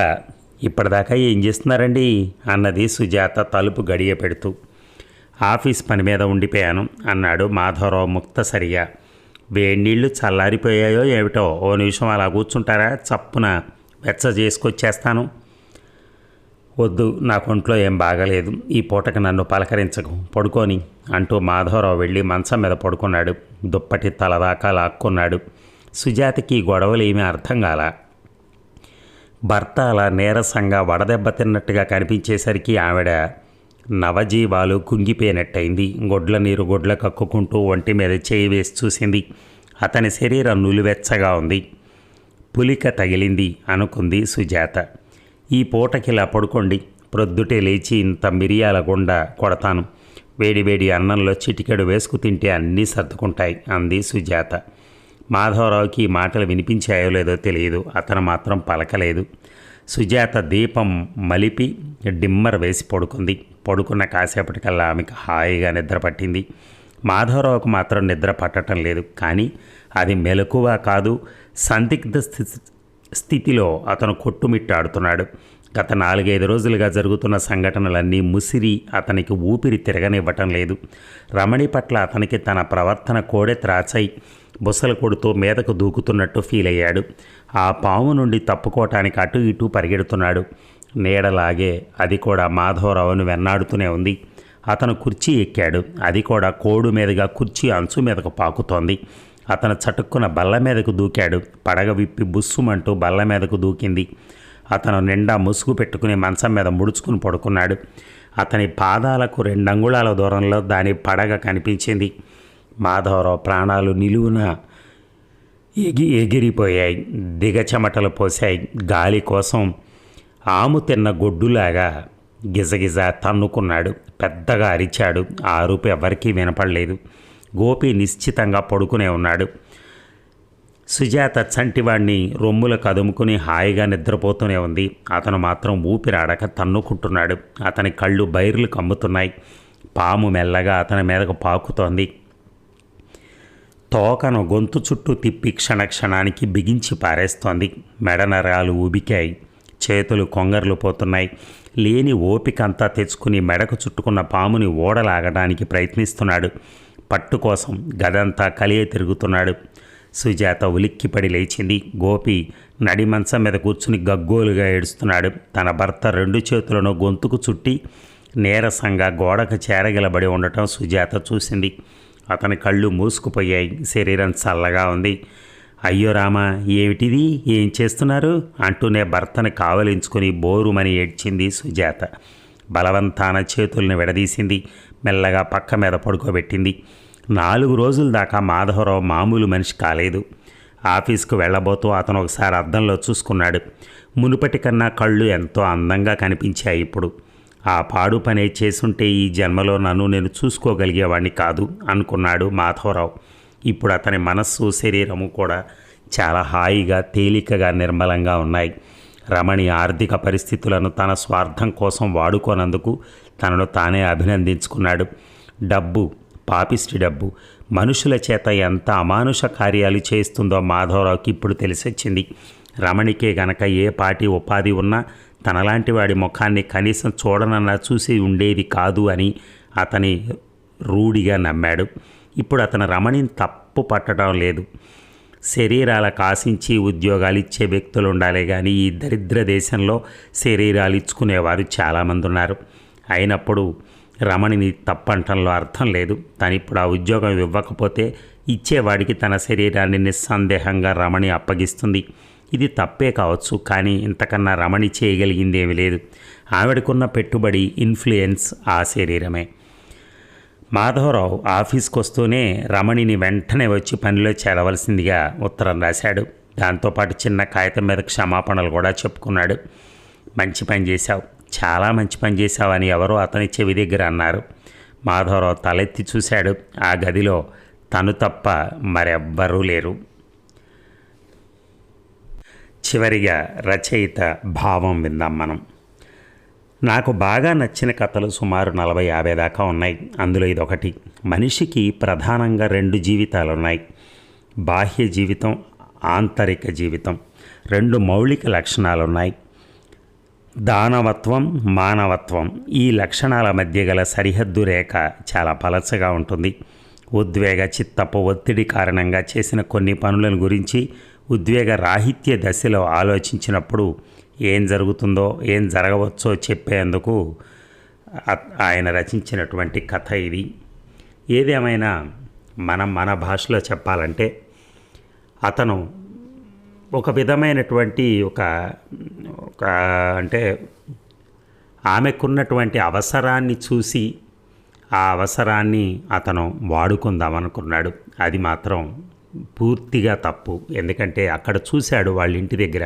ఇప్పటిదాకా ఏం చేస్తున్నారండి అన్నది సుజాత తలుపు గడియ పెడుతూ. ఆఫీస్ పని మీద ఉండిపోయాను అన్నాడు మాధవరావు ముక్తసరిగా. వేడినీళ్ళు చల్లారిపోయాయో ఏమిటో, ఓ నిమిషం అలా కూర్చుంటారా? చప్పున వెచ్చ చేసుకొచ్చేస్తాను. వద్దు, నా ఒంట్లో ఏం బాగలేదు. ఈ పూటకి నన్ను పలకరించకు, పడుకోని అంటూ మాధవరావు వెళ్ళి మంచం మీద పడుకున్నాడు. దుప్పటి తలదాకా లాక్కున్నాడు. సుజాతకి గొడవలు ఏమీ అర్థం కాల. భర్త అలా నీరసంగా వడదెబ్బ తిన్నట్టుగా కనిపించేసరికి ఆవిడ నవజీవాలు కుంగిపోయినట్టయింది. గొడ్ల నీరు గొడ్ల కక్కుకుంటూ ఒంటి మీద చేయి వేసి చూసింది. అతని శరీరం నులివెచ్చగా ఉంది. పులిక తగిలింది అనుకుంది సుజాత. ఈ పూటకిలా పడుకోండి, ప్రొద్దుటే లేచి ఇంత మిరియాల గుండ కొడతాను. వేడివేడి అన్నంలో చిటికెడు వేసుకు తింటే అన్నీ సర్దుకుంటాయి అంది సుజాత. మాధవరావుకి ఈ మాటలు వినిపించాయో లేదో తెలియదు. అతను మాత్రం పలకలేదు. సుజాత దీపం మలిపి డిమ్మర్ వేసి పడుకుంది. పడుకున్న కాసేపటికల్లా ఆమెకు హాయిగా నిద్ర పట్టింది. మాధవరావుకు మాత్రం నిద్ర పట్టడం లేదు. కానీ అది మెలకువ కాదు, సందిగ్ధ స్థితిలో అతను కొట్టుమిట్టాడుతున్నాడు. గత 4-5 రోజులుగా జరుగుతున్న సంఘటనలన్నీ ముసిరి అతనికి ఊపిరి తిరగనివ్వటం లేదు. రమణి పట్ల అతనికి తన ప్రవర్తన కోడె త్రాచై బుసలు కొడుతూ మీదకు దూకుతున్నట్టు ఫీల్ అయ్యాడు. ఆ పాము నుండి తప్పుకోవటానికి అటు ఇటు పరిగెడుతున్నాడు. నీడలాగే అది కూడా మాధవరావును వెన్నాడుతూనే ఉంది. అతను కుర్చీ ఎక్కాడు. అది కూడా కోడు మీదుగా కుర్చీ అంచు మీదకు పాకుతోంది. అతను చటుక్కున బల్ల మీదకు దూకాడు. పడగ విప్పి బుస్సుమంటూ బల్ల మీదకు దూకింది. అతను నిండా ముసుగు పెట్టుకుని మంచం మీద ముడుచుకుని పడుకున్నాడు. అతని పాదాలకు 2 అంగుళాల దూరంలో దాని పడగ కనిపించింది. మాధవరావు ప్రాణాలు నిలువున ఎగిరిపోయాయి. దిగచెమటలు పోశాయి. గాలి కోసం ఆము తిన్న గొడ్డులాగా గిజగిజ తన్నుకున్నాడు. పెద్దగా అరిచాడు. ఆ అరుపు ఎవరికీ వినపడలేదు. గోపి నిశ్చితంగా పడుకునే ఉన్నాడు. సుజాత చంటివాణ్ణి రొమ్ముల కదుముకుని హాయిగా నిద్రపోతూనే ఉంది. అతను మాత్రం ఊపిరాడక తన్నుకుంటున్నాడు. అతని కళ్ళు బైర్లు కమ్ముతున్నాయి. పాము మెల్లగా అతని మీదకు పాకుతోంది. తోకను గొంతు చుట్టూ తిప్పి క్షణక్షణానికి బిగించి పారేస్తోంది. మెడనరాలు ఉబికాయి. చేతులు కొంగర్లు పోతున్నాయి. లేని ఓపికంతా తెచ్చుకుని మెడకు చుట్టుకున్న పాముని ఓడలాగడానికి ప్రయత్నిస్తున్నాడు. పట్టు కోసం గదంతా కలియ తిరుగుతున్నాడు. సుజాత ఉలిక్కిపడి లేచింది. గోపి నడి మంచం మీద కూర్చుని గగ్గోలుగా ఏడుస్తున్నాడు. తన భర్త 2 చేతులను గొంతుకు చుట్టి నీరసంగా గోడకు చేరగిలబడి ఉండటం సుజాత చూసింది. అతని కళ్ళు మూసుకుపోయాయి. శరీరం చల్లగా ఉంది. అయ్యో రామా, ఏమిటిది, ఏం చేస్తున్నారు అంటూనే భర్తను కావలించుకుని బోరుమని ఏడ్చింది సుజాత. బలవంతాన చేతుల్ని విడదీసింది. మెల్లగా పక్క మీద పడుకోబెట్టింది. 4 రోజుల దాకా మాధవరావు మామూలు మనిషి కాలేదు. ఆఫీస్కు వెళ్ళబోతూ అతను ఒకసారి అద్దంలో చూసుకున్నాడు. మునుపటి కన్నా కళ్ళు ఎంతో అందంగా కనిపించాయి ఇప్పుడు. ఆ పాడు పనే చేసుంటే ఈ జన్మలో నన్ను నేను చూసుకోగలిగేవాడిని కాదు అనుకున్నాడు మాధవరావు. ఇప్పుడు అతని మనస్సు, శరీరము కూడా చాలా హాయిగా, తేలికగా, నిర్మలంగా ఉన్నాయి. రమణి ఆర్థిక పరిస్థితులను తన స్వార్థం కోసం వాడుకోనందుకు తనను తానే అభినందించుకున్నాడు. డబ్బు, పాపిష్టి డబ్బు, మనుషుల చేత ఎంత అమానుష కార్యాలు చేస్తుందో మాధవరావుకి ఇప్పుడు తెలిసొచ్చింది. రమణికే గనక ఏ పాటి ఉపాధి ఉన్నా తనలాంటి వాడి ముఖాన్ని కనీసం చూడనన్నా చూసి ఉండేది కాదు అని అతని రూఢిగా నమ్మాడు. ఇప్పుడు అతను రమణిని తప్పు పట్టడం లేదు. శరీరాలకు ఆశించి ఉద్యోగాలు ఇచ్చే వ్యక్తులు ఉండాలి, కానీ ఈ దరిద్ర దేశంలో శరీరాలు ఇచ్చుకునేవారు చాలామంది ఉన్నారు. అయినప్పుడు రమణిని తప్పంటంలో అర్థం లేదు. తను ఇప్పుడు ఆ ఉద్యోగం ఇవ్వకపోతే ఇచ్చేవాడికి తన శరీరాన్ని నిస్సందేహంగా రమణి అప్పగిస్తుంది. ఇది తప్పే కావచ్చు, కానీ ఇంతకన్నా రమణి చేయగలిగింది ఏమీ లేదు. ఆవిడకున్న పెట్టుబడి, ఇన్ఫ్లుయెన్స్ ఆ శరీరమే. మాధవరావు ఆఫీస్కి వస్తూనే రమణిని వెంటనే వచ్చి పనిలో చేరవలసిందిగా ఉత్తరం రాశాడు. దాంతోపాటు చిన్న కాగితం మీద క్షమాపణలు కూడా చెప్పుకున్నాడు. మంచి పని చేశావు, చాలా మంచి పని చేశావు అని ఎవరో అతని చెవి దగ్గర అన్నారు. మాధవరావు తలెత్తి చూశాడు. ఆ గదిలో తను తప్ప మరెవ్వరూ లేరు. చివరిగా రచయిత భావం విందాం మనం. నాకు బాగా నచ్చిన కథలు సుమారు 40-50 దాకా ఉన్నాయి. అందులో ఇదొకటి. మనిషికి ప్రధానంగా 2 జీవితాలు ఉన్నాయి. బాహ్య జీవితం, ఆంతరిక జీవితం. 2 మౌలిక లక్షణాలు ఉన్నాయి. దానవత్వం, మానవత్వం. ఈ లక్షణాల మధ్య గల సరిహద్దు రేఖ చాలా పలచగా ఉంటుంది. ఉద్వేగ చిత్తపు ఒత్తిడి కారణంగా చేసిన కొన్ని పనులను గురించి ఉద్వేగ రాహిత్య దశలో ఆలోచించినప్పుడు ఏం జరుగుతుందో, ఏం జరగవచ్చో చెప్పేందుకు ఆయన రచించినటువంటి కథ ఇది. ఏదేమైనా మన భాషలో చెప్పాలంటే అతను ఒక విధమైనటువంటి ఒక అంటే ఆమెకున్నటువంటి అవసరాన్ని చూసి ఆ అవసరాన్ని అతను వాడుకుందామనుకున్నాడు. అది మాత్రం పూర్తిగా తప్పు. ఎందుకంటే అక్కడ చూశాడు వాళ్ళ ఇంటి దగ్గర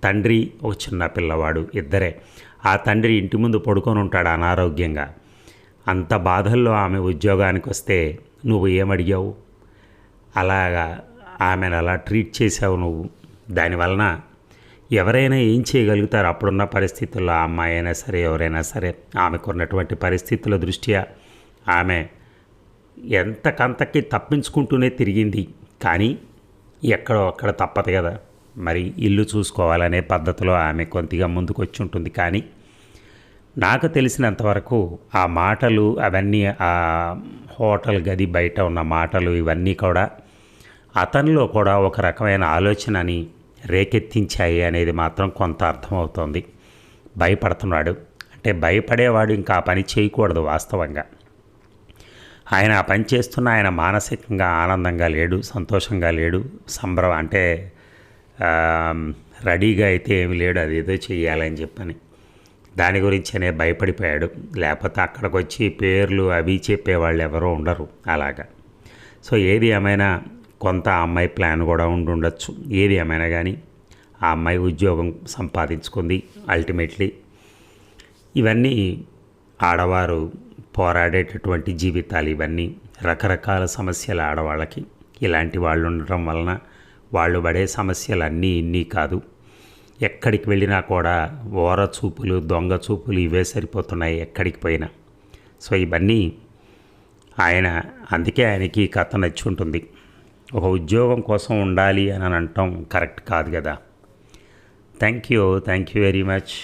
తండ్రి, ఒక చిన్న పిల్లవాడు, ఇద్దరే. ఆ తండ్రి ఇంటి ముందు పడుకొని ఉంటాడు అనారోగ్యంగా. అంత బాధల్లో ఆమె ఉద్యోగానికి వస్తే నువ్వు ఏమడిగావు? అలాగా ఆమెను అలా ట్రీట్ చేసావు నువ్వు. దానివలన ఎవరైనా ఏం చేయగలుగుతారు అప్పుడున్న పరిస్థితుల్లో? ఆ అమ్మాయి అయినా సరే, ఎవరైనా సరే, ఆమెకున్నటువంటి పరిస్థితుల దృష్ట్యా ఆమె ఎంతకంతకి తప్పించుకుంటూనే తిరిగింది. కానీ ఎక్కడో అక్కడ తప్పదు కదా, మరి ఇల్లు చూసుకోవాలనే పద్ధతిలో ఆమె కొద్దిగా ముందుకు వచ్చి ఉంటుంది. కానీ నాకు తెలిసినంతవరకు ఆ మాటలు అవన్నీ, ఆ హోటల్ గది బయట ఉన్న మాటలు ఇవన్నీ కూడా అతనిలో కూడా ఒక రకమైన ఆలోచనని రేకెత్తించాయి అనేది మాత్రం కొంత అర్థమవుతోంది. భయపడుతున్నాడు. అంటే భయపడేవాడు ఇంకా ఆ పని చేయకూడదు. వాస్తవంగా ఆయన ఆ పని చేస్తున్న ఆయన మానసికంగా ఆనందంగా లేడు, సంతోషంగా లేడు, అంటే రెడీగా అయితే ఏమి లేడు. అది ఏదో చెయ్యాలని చెప్పని దాని గురించనే భయపడిపోయాడు. లేకపోతే అక్కడికి వచ్చి పేర్లు అవి చెప్పేవాళ్ళు ఎవరో ఉండరు అలాగా. సో ఏది ఏమైనా కొంత ఆ అమ్మాయి ప్లాన్ కూడా ఉండొచ్చు. ఏది ఏమైనా కానీ ఆ అమ్మాయి ఉద్యోగం సంపాదించుకుంది అల్టిమేట్లీ. ఇవన్నీ ఆడవారు పోరాడేటటువంటి జీవితాలు. ఇవన్నీ రకరకాల సమస్యలు ఆడవాళ్ళకి. ఇలాంటి వాళ్ళు ఉండటం వలన వాళ్ళు పడే సమస్యలు అన్నీ ఇన్ని కాదు. ఎక్కడికి వెళ్ళినా కూడా ఓర చూపులు, దొంగ చూపులు ఇవే సరిపోతున్నాయి ఎక్కడికి పోయినా. సో ఇవన్నీ అందుకే ఆయనకి ఈ కథ నచ్చి ఉంటుంది. ఒక ఉద్యోగం కోసం ఉండాలి అని అనటం కరెక్ట్ కాదు కదా. Thank you very much.